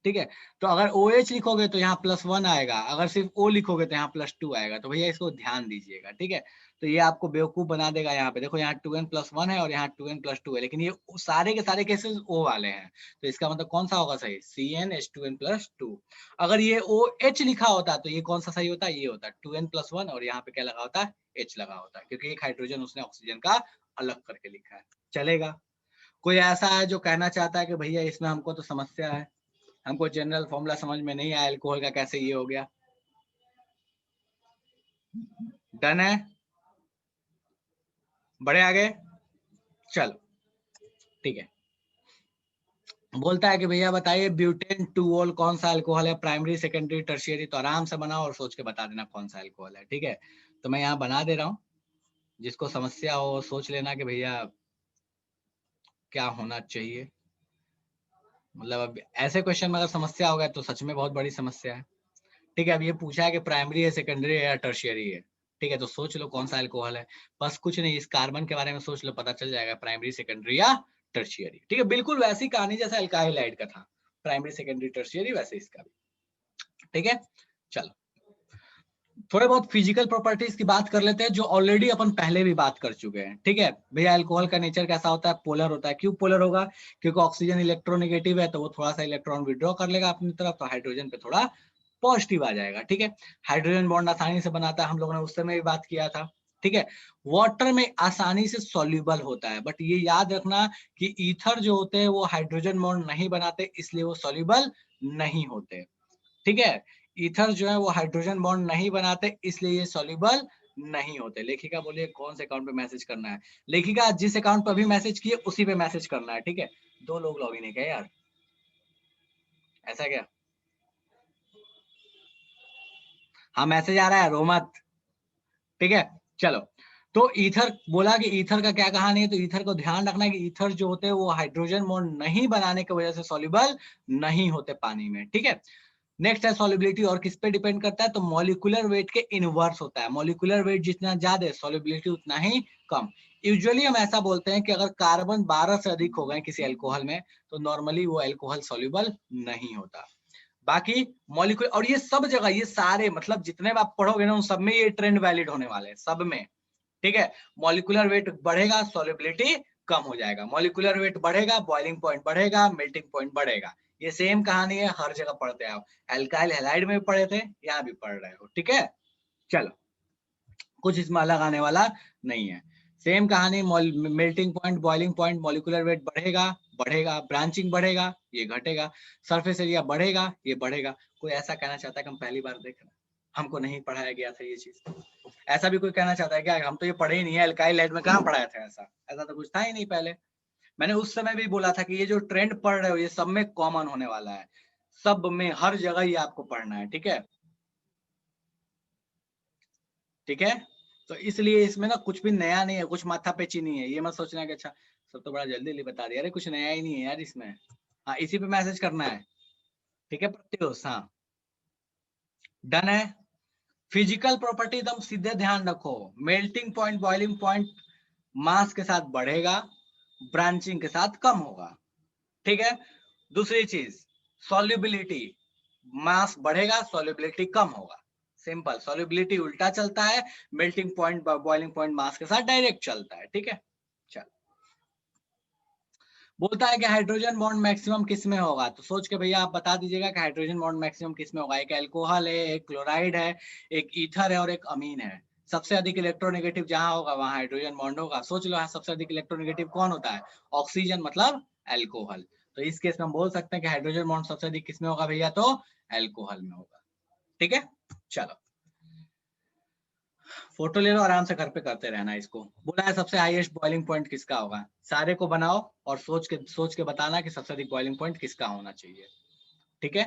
ठीक है, तो अगर OH लिखोगे तो यहाँ प्लस 1 आएगा, अगर सिर्फ O लिखोगे तो यहाँ प्लस 2 आएगा। तो भैया इसको ध्यान दीजिएगा, ठीक है। तो ये आपको बेवकूफ बना देगा। यहाँ पे देखो, यहाँ 2n प्लस 1 है और यहाँ 2n प्लस 2 है, लेकिन ये सारे के सारे केसेस O वाले हैं, तो इसका मतलब कौन सा होगा सही? CnH2n plus 2। अगर ये OH लिखा होता तो ये कौन सा सही होता? ये होता 2n प्लस 1 और यहाँ पे क्या लगा होता? H लगा होता, क्योंकि एक हाइड्रोजन उसने ऑक्सीजन का अलग करके लिखा है। चलेगा? कोई ऐसा है जो कहना चाहता है कि भैया इसमें हमको तो समस्या है, हमको जनरल फॉर्मूला समझ में नहीं आया, अल्कोहल का कैसे ये हो गया? डन है? बड़े आगे? चलो ठीक है। बोलता है कि भैया बताइए ब्यूटेन 2-ऑल कौन सा अल्कोहल है, प्राइमरी सेकेंडरी टर्शियरी? तो आराम से बनाओ और सोच के बता देना कौन सा अल्कोहल है, ठीक है। तो मैं यहाँ बना दे रहा हूँ, जिसको समस्या हो सोच लेना कि भैया क्या होना चाहिए। मतलब अब ऐसे क्वेश्चन में अगर समस्या होगा तो सच में बहुत बड़ी समस्या है। ठीक है, अब ये पूछा है कि प्राइमरी है, सेकेंडरी है या टर्शियरी है, ठीक है। तो सोच लो कौन सा अल्कोहल है, बस कुछ नहीं, इस कार्बन के बारे में सोच लो, पता चल जाएगा प्राइमरी, सेकेंडरी या टर्शियरी। ठीक है, बिल्कुल वैसी कहानी जैसे अल्काइल हाइड का था, प्राइमरी सेकेंडरी टर्शियरी, वैसे इसका भी। ठीक है, चलो थोड़े बहुत फिजिकल प्रॉपर्टीज की बात कर लेते हैं, जो ऑलरेडी अपन पहले भी बात कर चुके हैं। ठीक है भैया, अल्कोहल का नेचर कैसा होता है? पोलर होता है। क्यों पोलर होगा? क्योंकि ऑक्सीजन इलेक्ट्रोनेगेटिव है, तो वो थोड़ा सा इलेक्ट्रॉन विड्रॉ कर लेगा अपनी तरफ, तो हाइड्रोजन पे थोड़ा पॉजिटिव आ जाएगा। ठीक है, हाइड्रोजन बॉन्ड आसानी से बनाता है, हम लोगों ने उस समय भी बात किया था। ठीक है, वाटर में आसानी से सॉल्युबल होता है, बट ये याद रखना कि ईथर जो होते हैं वो हाइड्रोजन बॉन्ड नहीं बनाते, इसलिए वो सॉल्युबल नहीं होते। ठीक है, ईथर जो है वो हाइड्रोजन बॉन्ड नहीं बनाते, इसलिए ये सॉल्युबल नहीं होते। लेखिका बोलिए कौन से अकाउंट पे मैसेज करना है? लेखिका जिस अकाउंट पे अभी मैसेज किए उसी पे मैसेज करना है। ठीक है, 2 लोग लॉगिन है क्या यार? ऐसा क्या? हाँ मैसेज आ रहा है, रो मत। ठीक है, चलो। तो ईथर बोला कि ईथर का क्या कहानी है, तो ईथर को ध्यान रखना है कि ईथर जो होते हैं वो हाइड्रोजन बॉन्ड नहीं बनाने की वजह से सॉल्युबल नहीं होते पानी में। ठीक है, नेक्स्ट है सॉल्युबिलिटी, और किस पे डिपेंड करता है? तो मॉलिक्यूलर वेट के इनवर्स होता है। मॉलिक्यूलर वेट जितना ज्यादा है सॉल्युबिलिटी उतना ही कम। यूजुअली हम ऐसा बोलते हैं कि अगर कार्बन 12 से अधिक हो गए किसी अल्कोहल में, तो नॉर्मली वो अल्कोहल सॉल्युबल नहीं होता। बाकी मॉलिक्यूल, और ये सब जगह, ये सारे मतलब जितने भी आप पढ़ोगे ना उन सब में ये ट्रेंड वैलिड होने वाले हैं, सब में। ठीक है, मॉलिक्यूलर वेट बढ़ेगा, सॉल्युबिलिटी कम हो जाएगा। मॉलिक्यूलर वेट बढ़ेगा, बॉइलिंग पॉइंट बढ़ेगा, मेल्टिंग पॉइंट बढ़ेगा। ये सेम कहानी है, हर जगह पढ़ते आओ। एल्काइल हैलाइड में भी पढ़े थे, यहाँ भी पढ़ रहे हो। ठीक है, चलो कुछ इसमें अलग आने वाला नहीं है, सेम कहानी। Melting point, boiling point, molecular weight बढ़ेगा बढ़ेगा, ब्रांचिंग बढ़ेगा, ये घटेगा, सरफेस एरिया बढ़ेगा, ये बढ़ेगा। कोई ऐसा कहना चाहता है कि हम पहली बार देख रहे हैं, हमको नहीं पढ़ाया गया था ये चीज? ऐसा भी कोई कहना चाहता है क्या? हम तो ये पढ़े ही नहीं है, अल्काइल हाइड में कहाँ पढ़ाया था ऐसा? ऐसा तो कुछ था ही नहीं पहले। मैंने उस समय भी बोला था कि ये जो ट्रेंड पढ़ रहे हो ये सब में कॉमन होने वाला है, सब में हर जगह ये आपको पढ़ना है। ठीक है, ठीक है। तो इसलिए इसमें ना कुछ भी नया नहीं है, कुछ माथा पेची नहीं है। ये मत सोचना कि अच्छा सब तो बड़ा जल्दी जल्दी बता दिया, अरे कुछ नया ही नहीं है यार इसमें। हाँ इसी पे मैसेज करना है। ठीक है प्रत्युष, हाँ डन है। फिजिकल प्रॉपर्टी एकदम सीधे ध्यान रखो, melting point, boiling point mass के साथ बढ़ेगा, ब्रांचिंग के साथ कम होगा। ठीक है, दूसरी चीज सॉल्युबिलिटी, मास बढ़ेगा, सॉल्युबिलिटी कम होगा। सिंपल, सॉल्युबिलिटी उल्टा चलता है, melting point boiling point mass के साथ डायरेक्ट चलता है। ठीक है, चल बोलता है कि हाइड्रोजन बॉन्ड मैक्सिमम किस में होगा? तो सोच के भैया आप बता दीजिएगा कि हाइड्रोजन बॉन्ड मैक्सिमम किस में होगा। एक अल्कोहल है, एक क्लोराइड है, एक ईथर है और एक अमीन है। सबसे अधिक इलेक्ट्रोनेगेटिव जहां होगा वहां हाइड्रोजन बॉन्ड होगा। सोच लो सबसे अधिक इलेक्ट्रोनेगेटिव कौन होता है? ऑक्सीजन, मतलब अल्कोहल। तो इस केस में हम बोल सकते हैं कि हाइड्रोजन बॉन्ड सबसे अधिक किस में होगा भैया? तो अल्कोहल में होगा। ठीक है, चलो फोटो ले लो, आराम से घर पे करते रहना इसको। बोला है सबसे हाईएस्ट बॉइलिंग पॉइंट किसका होगा? सारे को बनाओ और सोच के बताना कि सबसे अधिक बॉइलिंग पॉइंट किसका होना चाहिए। ठीक है,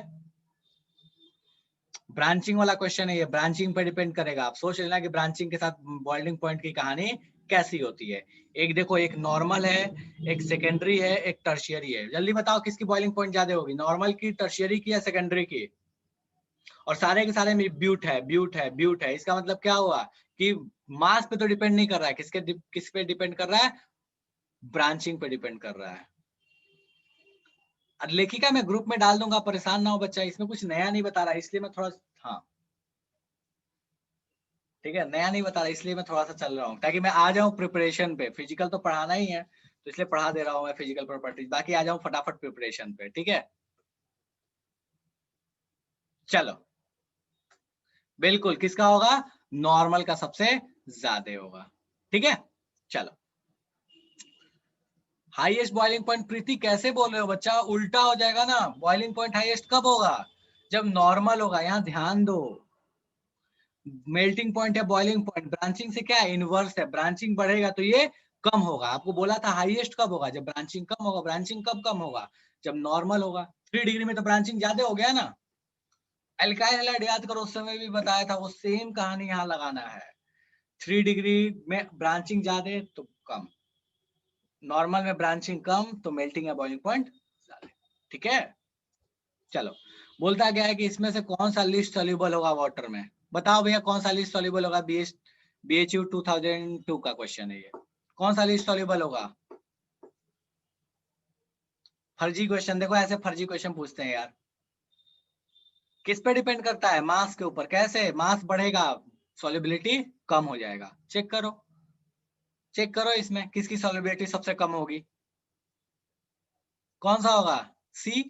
ब्रांचिंग वाला क्वेश्चन है ये, ब्रांचिंग पे डिपेंड करेगा। आप सोच लेना कि ब्रांचिंग के साथ बॉइलिंग पॉइंट की कहानी कैसी होती है। एक देखो, एक नॉर्मल है, एक सेकेंडरी है, एक टर्शियरी है। जल्दी बताओ किसकी बॉइलिंग पॉइंट ज्यादा होगी, नॉर्मल की, टर्शियरी की या सेकेंडरी की? और सारे के सारे में ब्यूट है, ब्यूट है, ब्यूट है। इसका मतलब क्या हुआ कि मास पे तो डिपेंड नहीं कर रहा है, किस पे डिपेंड कर रहा है? ब्रांचिंग पे डिपेंड कर रहा है। लेखिका मैं ग्रुप में डाल दूंगा, परेशान ना हो बच्चा, इसमें कुछ नया नहीं बता रहा, इसलिए मैं थोड़ा, हाँ ठीक है, नया नहीं बता रहा, इसलिए मैं थोड़ा सा चल रहा हूँ ताकि मैं आ जाऊँ प्रिपरेशन पे। फिजिकल तो पढ़ाना ही है, तो इसलिए पढ़ा दे रहा हूँ मैं फिजिकल प्रॉपर्टीज, बाकी आ जाऊँ फटाफट प्रिपरेशन पे। ठीक है, चलो, बिल्कुल किसका होगा? नॉर्मल का सबसे ज्यादा होगा। ठीक है, चलो। हाईएस्ट बॉइलिंग पॉइंट, प्रीति कैसे बोल रहे हो बच्चा? उल्टा हो जाएगा ना, बॉइलिंग पॉइंट हाईएस्ट कब होगा? जब नॉर्मल होगा। यहाँ ध्यान दो, मेल्टिंग पॉइंट है बॉइलिंग पॉइंट, ब्रांचिंग से क्या है? इनवर्स है। ब्रांचिंग बढ़ेगा तो ये कम होगा। आपको बोला था हाईएस्ट कब होगा? जब ब्रांचिंग कम होगा। ब्रांचिंग कब कम होगा? जब नॉर्मल होगा। 3 डिग्री में तो ब्रांचिंग ज्यादा हो गया ना। एल्काइल हैलाइड याद करो, उस समय भी बताया था, वो सेम कहानी यहाँ लगाना है। 3 डिग्री में ब्रांचिंग ज्यादा तो कम, नॉर्मल में ब्रांचिंग कम तो मेल्टिंग या बॉइलिंग पॉइंट ज्यादा। ठीक है, चलो। बोलता गया है कि इसमें से कौन सा लिस्ट सॉल्युबल होगा वाटर में? बताओ भैया कौन सा लिस्ट सॉल्युबल होगा? BHU 2002 का क्वेश्चन है ये। कौन सा लिस्ट सॉल्युबल होगा? फर्जी क्वेश्चन, देखो ऐसे फर्जी क्वेश्चन पूछते हैं यार। किस पे डिपेंड करता है? मास के ऊपर। कैसे? मास बढ़ेगा, सॉल्युबिलिटी कम हो जाएगा। चेक करो, चेक करो इसमें किसकी सॉल्युबिलिटी सबसे कम होगी। कौन सा होगा? सी।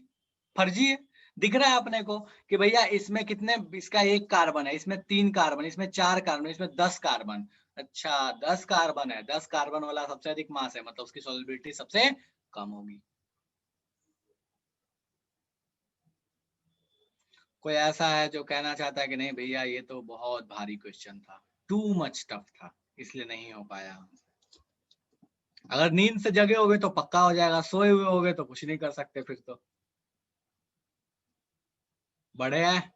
फर्जी है। दिख रहा है अपने को कि भैया इसमें कितने, इसका 1 कार्बन है, इसमें 3 कार्बन, इसमें 4 कार्बन, इसमें 10 कार्बन। अच्छा, 10 कार्बन है, 10 कार्बन वाला सबसे अधिक मास है, मतलब उसकी सॉल्युबिलिटी सबसे कम होगी। कोई ऐसा है जो कहना चाहता है कि नहीं भैया ये तो बहुत भारी क्वेश्चन था, टू मच टफ था, इसलिए नहीं हो पाया हमसे? अगर नींद से जगे होगे तो पक्का हो जाएगा, सोए हुए होगे तो कुछ नहीं कर सकते फिर तो। बड़े हैं?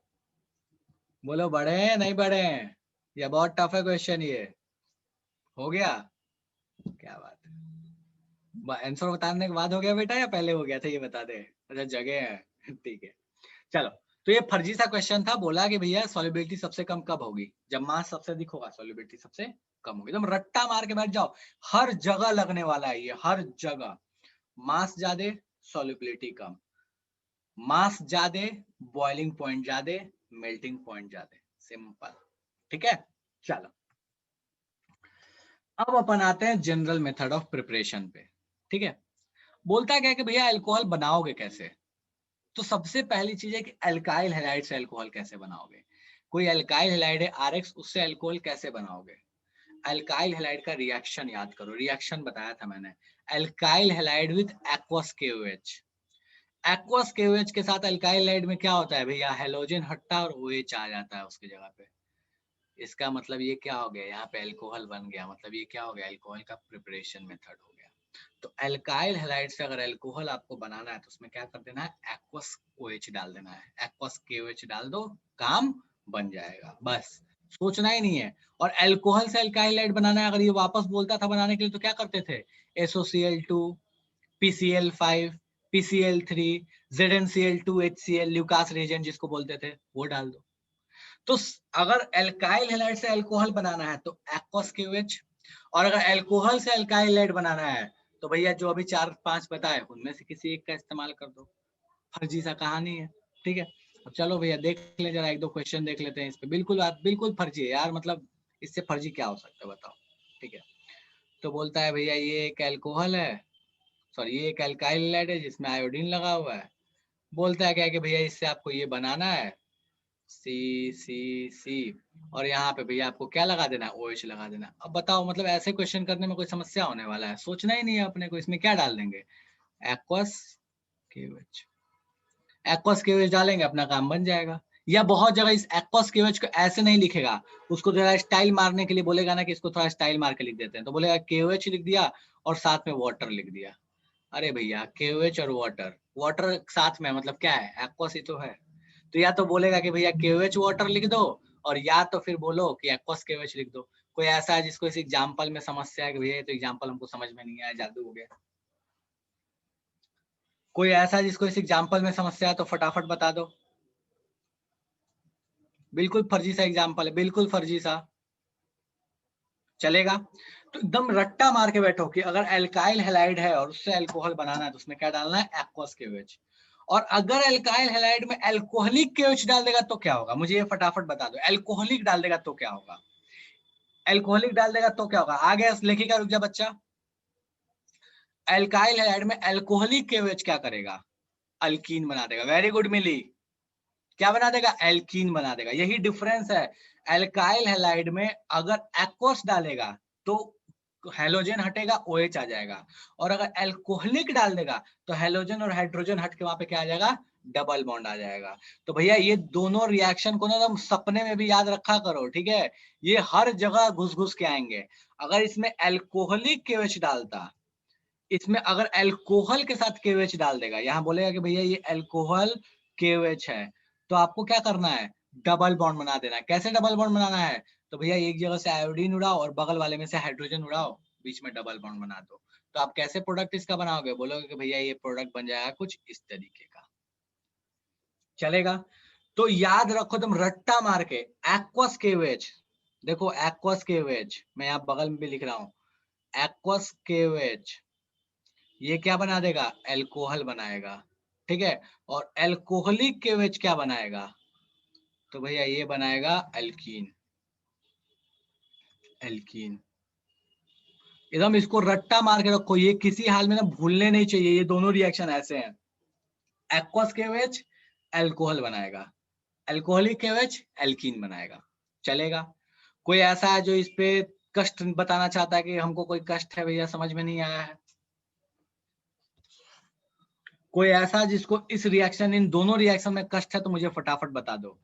बोलो बड़े हैं नहीं बड़े हैं? ये बहुत टफ है क्वेश्चन ये। हो गया? क्या बात है, आंसर बताने के बाद हो गया बेटा या पहले हो गया था ये बता दे। अच्छा जगह है ठीक है, चलो। तो ये फर्जी सा क्वेश्चन था। बोला कि भैया सॉल्युबिलिटी सबसे कम कब होगी? जब मास सबसे अधिक होगा, सॉल्युबिलिटी सबसे कम होगी। एकदम रट्टा मार के बैठ जाओ, हर जगह लगने वाला है ये, हर जगह। मास ज्यादा, सॉल्युबिलिटी कम। मास ज्यादा, बॉइलिंग पॉइंट ज्यादा, मेल्टिंग पॉइंट ज्यादा। सिंपल। ठीक है, चलो। अब अपन आते हैं जनरल मेथड ऑफ प्रिपरेशन पे। ठीक है, बोलता क्या है कि भैया अल्कोहल बनाओगे कैसे? तो सबसे पहली चीज है कि अल्काइल हैलाइड से अल्कोहल कैसे बनाओगे। कोई अल्काइल हैलाइड है RX, उससे अल्कोहल कैसे बनाओगे? अल्काइल हैलाइड का रिएक्शन याद करो, रिएक्शन बताया था मैंने। Alkyl halide with aqueous KOH। Aqueous KOH के साथ अल्काइल हैलाइड में क्या होता है भैया? हेलोजन हटता है और OH आ जाता है उसकी जगह पे। इसका मतलब ये क्या हो गया? यहाँ पे अल्कोहल बन गया, मतलब ये क्या हो गया? अल्कोहल का प्रिपरेशन मेथड हो गया। तो अल्काइल हैलाइड से अगर अल्कोहल आपको बनाना है तो उसमें क्या कर देना है? एक्वस OH डाल देना है, एक्वस KOH डाल दो, काम बन जाएगा, बस। सोचना ही नहीं है। और अल्कोहल से अल्काइल हैलाइड बनाना है, अगर ये वापस बोलता था बनाने के लिए तो क्या करते थे? SOCl2, PCl5, PCl3, ZnCl2, HCl, Lucas reagent जिसको बोलते थे, वो डाल दो। तो अगर एल्काइल हैलाइड से अल्कोहल बनाना है तो एक्वस KOH, और अगर अल्कोहल से अल्काइल हैलाइड बनाना है तो भैया जो अभी 4-5 बताए उनमें से किसी एक का इस्तेमाल कर दो। फर्जी सा कहानी है। ठीक है, अब चलो भैया देख ले जरा, 1-2 क्वेश्चन देख लेते हैं इस पे। बिल्कुल बिल्कुल फर्जी है यार, मतलब इससे फर्जी क्या हो सकता है बताओ। ठीक है, तो बोलता है भैया ये एक अल्कोहल है, सॉरी ये एक अल्काइल हैलाइड है जिसमें आयोडीन लगा हुआ है। बोलता है क्या कि भैया इससे आपको ये बनाना है, C और यहाँ पे भैया आपको क्या लगा देना है? OH लगा देना। अब बताओ, मतलब ऐसे क्वेश्चन करने में कोई समस्या होने वाला है? सोचना ही नहीं है अपने को, इसमें क्या डाल देंगे? एक्वस KOH, एक्वस KOH डालेंगे, अपना काम बन जाएगा। या बहुत जगह इस एक्वस KOH को ऐसे नहीं लिखेगा, उसको थोड़ा स्टाइल मारने के लिए बोलेगा ना कि इसको थोड़ा स्टाइल मार के लिख देते हैं, तो बोलेगा KOH लिख दिया और साथ में वाटर लिख दिया। अरे भैया KOH और वाटर, वाटर साथ में मतलब क्या है? एक्वस ही तो है। तो या तो बोलेगा कि भैया KOH वाटर लिख दो, और या तो फिर बोलो कि एक्वस KOH लिख दो। कोई ऐसा है जिसको इस एग्जाम्पल में समस्या है कि भैया ये तो एग्जाम्पल हमको समझ में नहीं आया, जादू हो गया? कोई ऐसा है जिसको इस एग्जाम्पल में समस्या है तो फटाफट बता दो। बिल्कुल फर्जी सा एग्जाम्पल है, बिल्कुल फर्जी सा। चलेगा? तो एकदम रट्टा मार के बैठो कि अगर एल्काइल हैलाइड है और उससे अल्कोहल बनाना है तो उसमें क्या डालना है? Aqueous KOH। और अगर एल्काइल हैलाइड में अल्कोहलिक KOH डाल देगा तो क्या होगा? मुझे ये फटाफट बता दो। अल्कोहलिक डाल देगा तो क्या होगा? अल्कोहलिक डाल देगा तो क्या होगा? आ गया लेखिका, रुक जा बच्चा। एल्काइल हैलाइड में अल्कोहलिक KOH क्या करेगा? अल्कीन बना देगा। वेरी गुड मिली। क्या बना देगा? एल्कीन बना देगा। यही डिफरेंस है। एल्काइल हैलाइड में अगर एक्वस डालेगा तो हेलोजन हटेगा, OH आ जाएगा, और अगर एल्कोहलिक डाल देगा तो हेलोजन और हाइड्रोजन हट के वहां पे क्या आ जाएगा? डबल बॉन्ड आ जाएगा। तो भैया ये दोनों रिएक्शन को ना तुम सपने में भी याद रखा करो, ठीक है? ये हर जगह घुस घुस के आएंगे। अगर इसमें एल्कोहलिक KOH डालता, इसमें अगर अल्कोहल के साथ KOH डाल देगा, यहाँ बोलेगा कि भैया ये अल्कोहल KOH है, तो आपको क्या करना है? डबल बॉन्ड बना देना है। कैसे डबल बॉन्ड बनाना है? तो भैया एक जगह से आयोडीन उड़ाओ और बगल वाले में से हाइड्रोजन उड़ाओ, बीच में डबल बॉन्ड बना दो। तो आप कैसे प्रोडक्ट इसका बनाओगे? बोलोगे कि भैया ये प्रोडक्ट बन जाएगा कुछ इस तरीके का। चलेगा? तो याद रखो तुम रट्टा मार के, एक्वस KOH। देखो एक्वस KOH मैं यहाँ बगल में भी लिख रहा हूँ, एक्वस KOH ये क्या बना देगा? अल्कोहल बनाएगा, ठीक है? और अल्कोहलिक KOH क्या बनाएगा? तो भैया ये बनाएगा अल्कीन। एल्कीन। एकदम इसको रट्टा मार के रखो, ये किसी हाल में ना भूलने नहीं चाहिए। ये दोनों रिएक्शन ऐसे हैं। एक्वस KOH अल्कोहल बनाएगा, अल्कोहलिक KOH एल्कीन बनाएगा। चलेगा? कोई ऐसा है जो इस पे कष्ट बताना चाहता है कि हमको कोई कष्ट है भैया, समझ में नहीं आया है? कोई ऐसा जिसको इस रिएक्शन, इन दोनों रिएक्शन में कष्ट है तो मुझे फटाफट बता दो।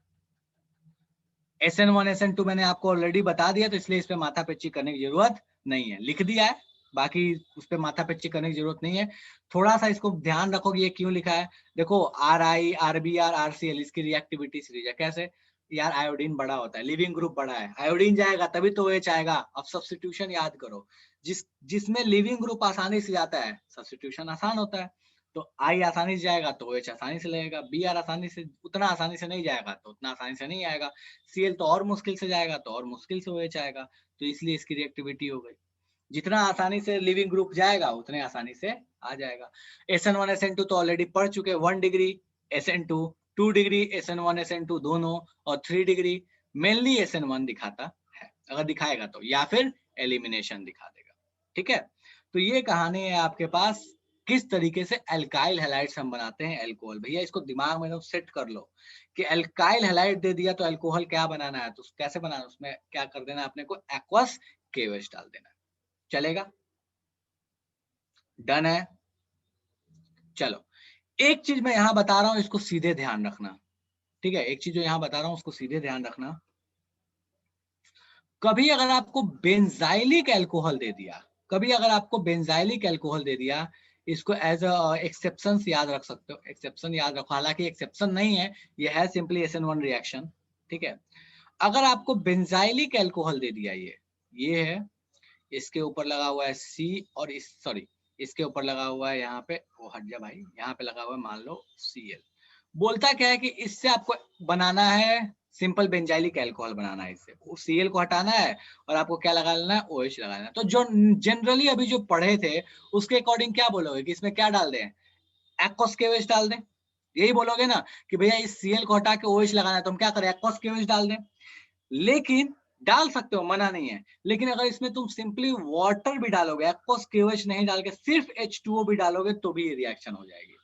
SN1 SN2 मैंने आपको ऑलरेडी बता दिया, तो इसलिए इस पे माथा पेची करने की जरूरत नहीं है, लिख दिया है। बाकी उस पे माथा पेची करने की जरूरत नहीं है। थोड़ा सा इसको ध्यान रखो कि ये क्यों लिखा है। देखो RI RBr RCl इसकी रिएक्टिविटी सीरीज है। कैसे? यार आयोडीन बड़ा होता है, लिविंग ग्रुप बड़ा है, आयोडीन जाएगा तभी तो OH आएगा। अब सब्स्टिट्यूशन याद करो, जिसमें लिविंग ग्रुप आसानी से जाता है सब्स्टिट्यूशन आसान होता है। तो I आसानी से जाएगा तो OH आसानी से लगेगा, Br आसानी से, उतना आसानी से नहीं जाएगा तो उतना आसानी से नहीं आएगा, Cl तो और मुश्किल से जाएगा तो और मुश्किल से OH आएगा। तो इसलिए इसकी रिएक्टिविटी हो गई। जितना आसानी से लिविंग ग्रुप जाएगा उतने आसानी से आ जाएगा। SN1 SN2 तो ऑलरेडी पढ़ चुके, 1 degree SN2, 2 degree SN1 SN2 दोनों, और 3 डिग्री मेनली SN1 दिखाता है, अगर दिखाएगा तो, या फिर एलिमिनेशन दिखा देगा। ठीक है? तो ये कहानी है आपके पास किस तरीके से अल्काइल हैलाइड्स हम बनाते हैं अल्कोहल। भैया इसको दिमाग में सेट कर लो कि अल्काइल हैलाइड दे दिया तो अल्कोहल क्या बनाना है, तो कैसे बनाना, उसमें क्या कर देना अपने को? एक्वस KOH डाल देना। चलेगा? डन है? चलो, एक चीज मैं यहां बता रहा हूं, इसको सीधे ध्यान रखना। ठीक है? एक चीज जो यहां बता रहा हूं उसको सीधे ध्यान रखना। कभी अगर आपको बेंजाइलिक अल्कोहल दे दिया, कभी अगर आपको बेंजाइलिक अल्कोहल दे दिया, इसको एज एक्सेप्शन याद रख सकते हो, एक्सेप्शन याद रखो। हालांकि एक्सेप्शन नहीं है, ये है सिंपली SN1 रिएक्शन। ठीक है? अगर आपको बेंजाइलिक अल्कोहल दे दिया, ये है, इसके ऊपर लगा हुआ है C, और इस सॉरी इसके ऊपर लगा हुआ है यहाँ पे, वो हट जा भाई, यहाँ पे लगा हुआ है मान लो Cl। बोलता क्या है कि इससे आपको बनाना है सिंपल बेंजाइलिक अल्कोहल बनाना है, इससे Cl को हटाना है और आपको क्या लगा लेना है? OH लगा लेना है। तो जो जनरली अभी जो पढ़े थे उसके अकॉर्डिंग क्या बोलोगे कि इसमें क्या डाल दें? एक्वस KOH डाल दें? यही बोलोगे ना कि भैया इस Cl को हटा के OH लगाना है तो हम क्या करें? एक्वस KOH डाल दें। लेकिन डाल सकते हो, मना नहीं है, लेकिन अगर इसमें तुम सिंपली वाटर भी डालोगे, एक्वस KOH नहीं डाल के सिर्फ H2O भी डालोगे तो भी ये रिएक्शन हो जाएगी।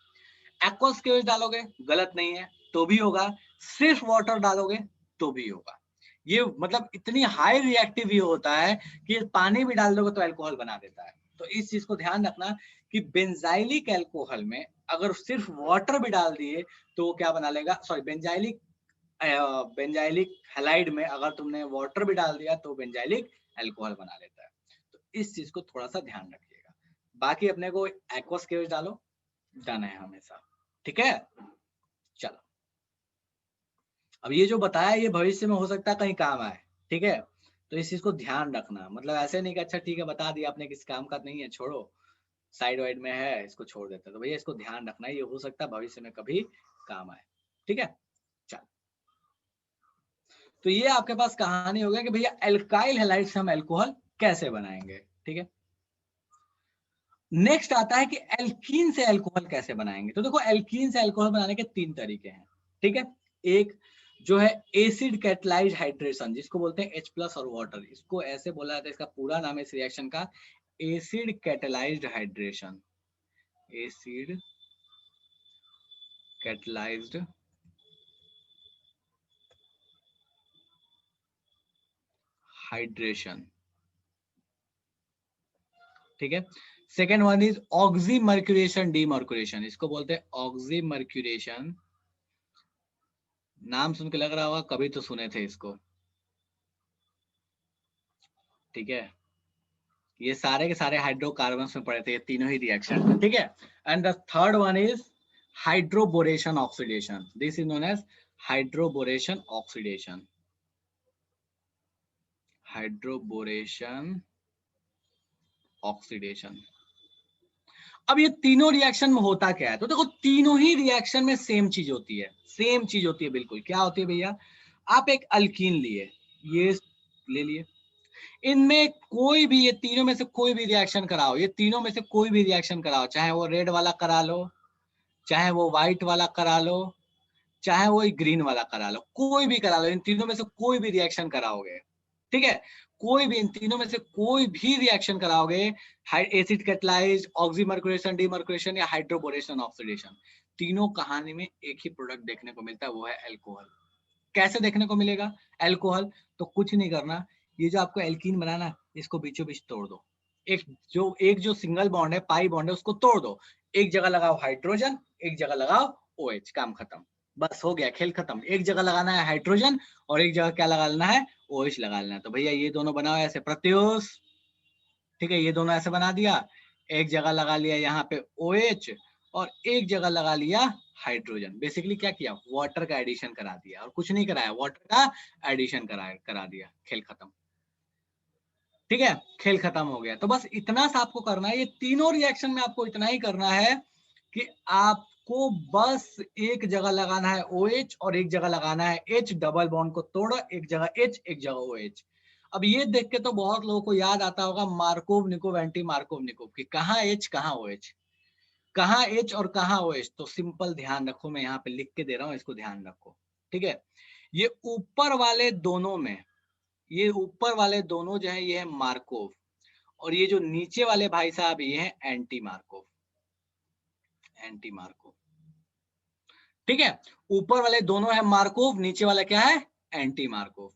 एक्वस KOH डालोगे गलत नहीं है तो भी होगा, सिर्फ वाटर डालोगे तो भी होगा। ये मतलब इतनी हाई रिएक्टिव ये होता है कि पानी भी डाल दोगे तो अल्कोहल बना देता है। तो इस चीज को ध्यान रखना कि बेंजाइलिक अल्कोहल में अगर सिर्फ वाटर भी डाल दिए तो वो क्या बना लेगा? सॉरी, बेंजाइलिक हैलाइड में अगर तुमने वाटर भी डाल दिया तो बेंजाइलिक अल्कोहल बना लेता है। तो इस चीज को थोड़ा सा ध्यान रखिएगा। बाकी अपने को एक्वस KOH डालो, डन है हमेशा। ठीक है? चलो। अब ये जो बताया ये भविष्य में हो सकता है कहीं काम आए, ठीक है? तो इस चीज़ को ध्यान रखना, मतलब ऐसे नहीं कि अच्छा ठीक है बता दिया आपने किसी काम का नहीं है छोड़ो, साइड वाइड में है इसको छोड़ देते हैं। तो भैया इसको ध्यान रखना है, ये हो सकता है भविष्य में कभी काम आए, ठीक है? चल, तो ये आपके पास कहानी हो गया कि भैया एल्काइल हैलाइड से हम अल्कोहल कैसे बनाएँगे, ठीक है? नेक्स्ट आता है कि एल्कीन से अल्कोहल कैसे बनाएँगे? तो देखो एल्कीन से अल्कोहल बनाने के 3 तरीके हैं, ठीक है? एक जो है एसिड कैटालाइज्ड हाइड्रेशन जिसको बोलते हैं H+ और वाटर, इसको ऐसे बोला जाता है, इसका पूरा नाम है इस रिएक्शन का acid catalysed hydration, acid catalysed hydration, ठीक है? Second one is oxymercuration demercuration, इसको बोलते हैं ऑक्सीमर्क्यूरेशन, नाम सुन के लग रहा होगा कभी तो सुने थे इसको, ठीक है? ये सारे के सारे हाइड्रोकार्बन्स में पड़े थे, ये तीनों ही रिएक्शन, ठीक है? And the third one is hydroboration oxidation, this is known as hydroboration oxidation, hydroboration oxidation. अब ये तीनों रिएक्शन में होता क्या है? तो देखो तीनों ही रिएक्शन में सेम चीज होती है, सेम चीज होती है बिल्कुल। क्या होती है भैया? आप एक अल्कीन लिए, ये ले लिए, इनमें कोई भी, ये तीनों में से कोई भी रिएक्शन कराओ, ये तीनों में से कोई भी रिएक्शन कराओ, चाहे वो रेड वाला करा लो, चाहे वो व्हाइट वाला करा लो, चाहे वो ग्रीन वाला करा लो, कोई भी करा लो, इन तीनों में से कोई भी रिएक्शन कराओगे, ठीक है? कोई भी इन तीनों में से कोई भी रिएक्शन कराओगे, एसिड कैटालाइज्ड, ऑक्सीमर्क्यूरेशन डीमर्क्यूरेशन या हाइड्रोबोरेशन ऑक्सीडेशन, तीनों कहानी में एक ही प्रोडक्ट देखने को मिलता है, वो है अल्कोहल। कैसे देखने को मिलेगा अल्कोहल? तो कुछ नहीं करना, ये जो आपको एल्कीन बनाना, इसको बीचों बीच तोड़ दो, एक जो सिंगल बॉन्ड है, पाई बॉन्ड है, उसको तोड़ दो, एक जगह लगाओ हाइड्रोजन, एक जगह लगाओ OH, काम खत्म, बस हो गया, खेल खत्म। एक जगह लगाना है हाइड्रोजन और एक जगह क्या लगा लेना है? OH लगा लेना है। तो भैया ये दोनों बनाओ ऐसे प्रत्युष, ठीक है? ये दोनों ऐसे बना दिया, एक जगह लगा लिया यहाँ पे OH और एक जगह लगा लिया हाइड्रोजन। बेसिकली क्या किया? वाटर का एडिशन करा दिया, और कुछ नहीं कराया, वाटर का एडिशन करा दिया, खेल खत्म, ठीक है? खेल खत्म हो गया। तो बस इतना सा आपको करना है, ये तीनों रिएक्शन में आपको इतना ही करना है कि आपको बस एक जगह लगाना है OH और एक जगह लगाना है H, डबल बॉन्ड को तोड़ो, एक जगह H एक जगह OH। अब ये देख के तो बहुत लोगों को याद आता होगा मार्कोव निकोव, एंटी मार्कोव निकोव, कि कहाँ H कहाँ OH, कहाँ H और कहाँ OH। तो सिंपल ध्यान रखो, मैं यहाँ पे लिख के दे रहा हूँ, इसको ध्यान रखो, ठीक है? ये ऊपर वाले दोनों में, ये ऊपर वाले दोनों जो है ये है मार्कोव, और ये जो नीचे वाले भाई साहब ये है एंटी मार्कोव, एंटी मार्कोव, ठीक है? ऊपर वाले दोनों है मार्कोव, नीचे वाला क्या है? Anti Markov.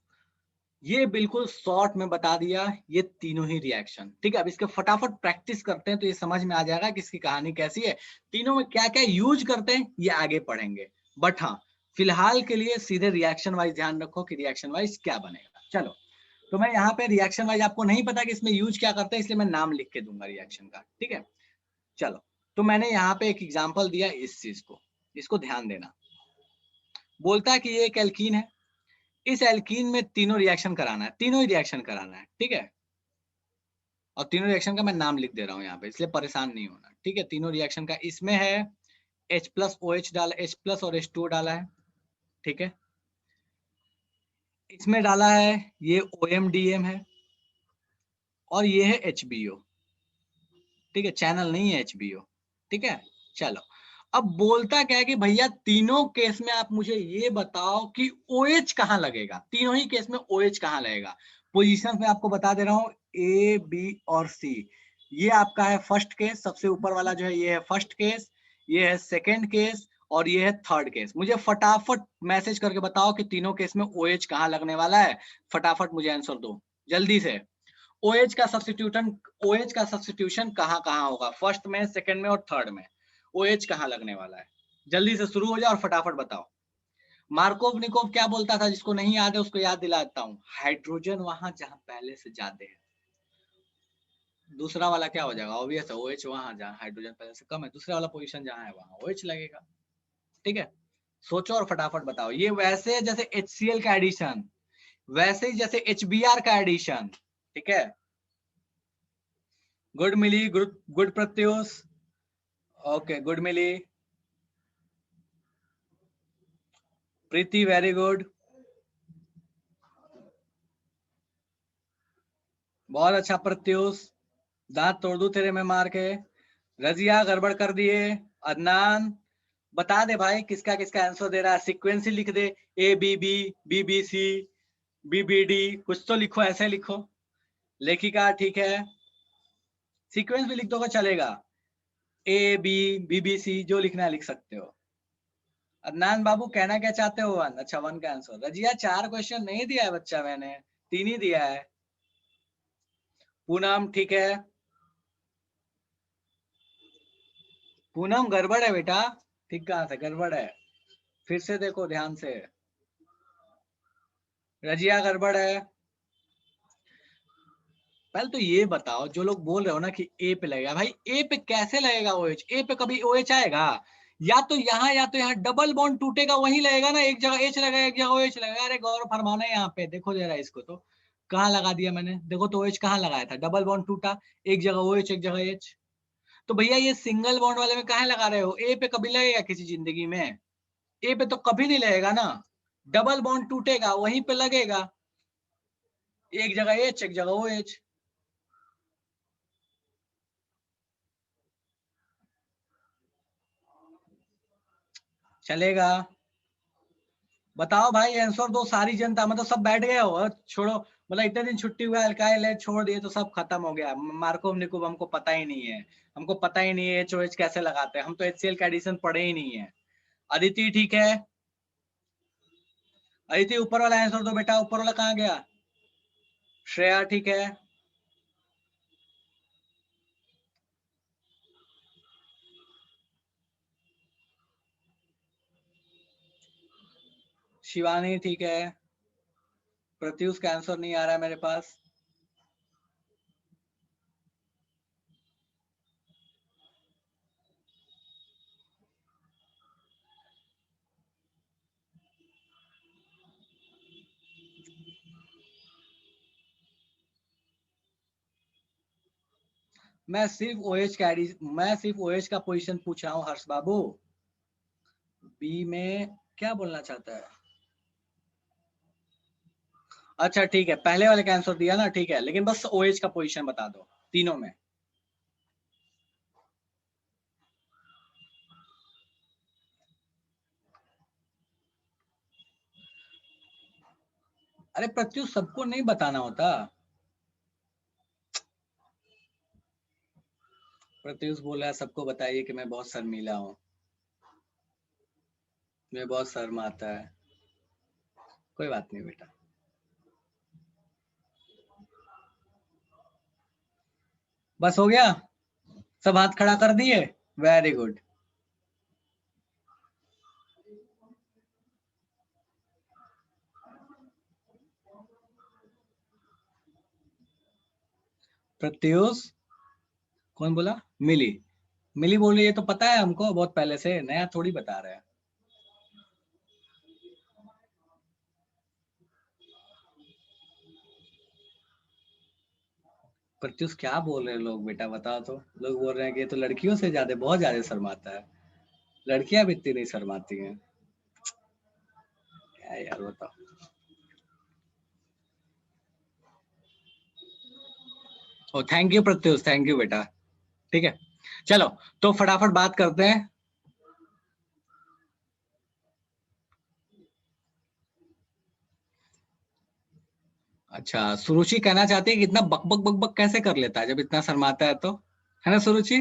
ये बिल्कुल शॉर्ट में बता दिया, ये तीनों ही रिएक्शन, ठीक है? अब इसके फटाफट प्रैक्टिस करते हैं तो ये समझ में आ जाएगा कि इसकी कहानी कैसी है, तीनों में क्या क्या यूज करते हैं ये आगे पढ़ेंगे। बट हाँ, फिलहाल के लिए सीधे रिएक्शन वाइज ध्यान रखो कि रिएक्शन वाइज क्या बनेगा। चलो, तो मैं यहाँ पे रिएक्शन वाइज, आपको नहीं पता कि इसमें यूज क्या करते हैं, इसलिए मैं नाम लिख के दूंगा रिएक्शन का, ठीक है? चलो, तो मैंने यहाँ पे एक एग्जांपल दिया इस चीज को, इसको ध्यान देना। बोलता है कि ये एक एल्कीन है, इस एल्कीन में तीनों रिएक्शन कराना है, तीनों ही रिएक्शन कराना है, ठीक है? और तीनों रिएक्शन का मैं नाम लिख दे रहा हूँ यहाँ पे, इसलिए परेशान नहीं होना, ठीक है? तीनों रिएक्शन का, इसमें है H+OH डाला, H+ और H2 डाला है, ठीक है? इसमें डाला है ये OMDM है, और ये है HBO, ठीक है? चैनल नहीं है HBO, ठीक है? चलो, अब बोलता क्या है कि भैया तीनों केस में आप मुझे ये बताओ कि OH कहाँ लगेगा, तीनों ही केस में OH कहाँ लगेगा। पोजीशन में आपको बता दे रहा हूँ A, B और C। ये आपका है फर्स्ट केस, सबसे ऊपर वाला जो है ये है फर्स्ट केस, ये है सेकेंड केस और ये है थर्ड केस। मुझे फटाफट मैसेज करके बताओ कि तीनों केस में OH कहाँ लगने वाला है, फटाफट मुझे आंसर दो जल्दी से। OH का सब्स्टिट्यूशन, OH का सब्स्टिट्यूशन कहाँ कहाँ होगा, फर्स्ट में, सेकंड में और थर्ड में OH कहाँ लगने वाला है? जल्दी से शुरू हो जाओ और फटाफट बताओ। मार्कोव निकोव क्या बोलता था, जिसको नहीं याद है उसको याद दिलाता हूँ, हाइड्रोजन वहां जहां पहले से ज्यादा है। दूसरा वाला क्या हो जाएगा? ऑब्वियस है, OH वहां जहां हाइड्रोजन पहले से कम है, दूसरा वाला पोजीशन जहां है वहां OH लगेगा, ठीक है? सोचो और फटाफट बताओ। ये वैसे जैसे HCl का एडिशन, वैसे ही जैसे HBr का एडिशन। ठीक है, गुड मिली, गुड प्रत्युष, ओके गुड मिली, प्रीति वेरी गुड, बहुत अच्छा प्रत्युष, दांत तोड़ दूं तेरे में मार के। रजिया गड़बड़ कर दिए। अदनान बता दे भाई किसका किसका आंसर दे रहा है, सीक्वेंस ही लिख दे, ABB, BBC, BBD, कुछ तो लिखो, ऐसे लिखो। लेखिका ठीक है, सीक्वेंस भी लिख दोगे चलेगा, AB, BBC, जो लिखना है लिख सकते हो। अदनान बाबू कहना क्या चाहते हो? 1, अच्छा 1 का आंसर। रजिया 4 क्वेश्चन नहीं दिया है बच्चा, मैंने 3 ही दिया है। पूनम ठीक है, पूनम गड़बड़ है बेटा, ठीक कहाँ से गड़बड़ है, फिर से देखो ध्यान से। रजिया गड़बड़ है। पहले तो ये बताओ, जो लोग बोल रहे हो ना कि ए पे लगेगा, भाई ए पे कैसे लगेगा OH? ए पे कभी OH आएगा? या तो यहाँ डबल बॉन्ड टूटेगा वहीं लगेगा ना, एक जगह H लगेगा एक जगह OH लगेगा। अरे गौर फरमाना है यहाँ पे, देखो जरा इसको तो, कहाँ लगा दिया मैंने, देखो तो OH कहाँ लगाया था, डबल बॉन्ड टूटा, एक जगह OH एक जगह H। तो भैया ये सिंगल बॉन्ड वाले में कहाँ लगा रहे हो? ए पे कभी लगेगा किसी जिंदगी में? ए पे तो कभी नहीं लगेगा ना, डबल बॉन्ड टूटेगा वहीं पे लगेगा, एक जगह H एक जगह OH। चलेगा, बताओ भाई आंसर दो सारी जनता, मतलब सब बैठ गए हो, छोड़ो, मतलब इतने दिन छुट्टी हुआ, अल्काइल है छोड़ दिए तो सब खत्म हो गया। मार्कोव निकोव हमको पता ही नहीं है, हमको पता ही नहीं है HOH कैसे लगाते हैं, हम तो HCl का एडिशन पढ़े ही नहीं है। अदिति ठीक है, अदिति ऊपर वाला आंसर दो बेटा, ऊपर वाला कहाँ गया? श्रेया ठीक है, शिवानी ठीक है, प्रत्युष का आंसर नहीं आ रहा है मेरे पास। मैं सिर्फ OH का पोजीशन पूछ रहा हूँ हर्ष बाबू। बी में क्या बोलना चाहता है? अच्छा ठीक है, पहले वाले का आंसर दिया ना, ठीक है, लेकिन बस OH का पोजीशन बता दो तीनों में। अरे प्रत्युष सबको नहीं बताना होता। प्रत्युष बोल रहा है सबको बताइए कि मैं बहुत शर्मीला हूँ, मैं बहुत शर्म आता है। कोई बात नहीं बेटा, बस हो गया, सब हाथ खड़ा कर दिए, वेरी गुड। प्रत्युष कौन बोला? मिली, मिली बोल रही है तो पता है हमको बहुत पहले से, नया थोड़ी बता रहे हैं। प्रत्युष क्या बोल रहे हैं लोग बेटा, बताओ तो। लोग बोल रहे हैं कि ये तो लड़कियों से ज्यादा, बहुत ज्यादा शर्माता है, लड़कियां भी इतनी नहीं शर्माती हैं। क्या यार बताओ। Oh thank you Pratyush, thank you बेटा। ठीक है, चलो तो फटाफट बात करते हैं। अच्छा, सुरुचि कहना चाहती है कि इतना बक बक बक बक कैसे कर लेता है जब इतना शर्माता है तो, है ना सुरुचि?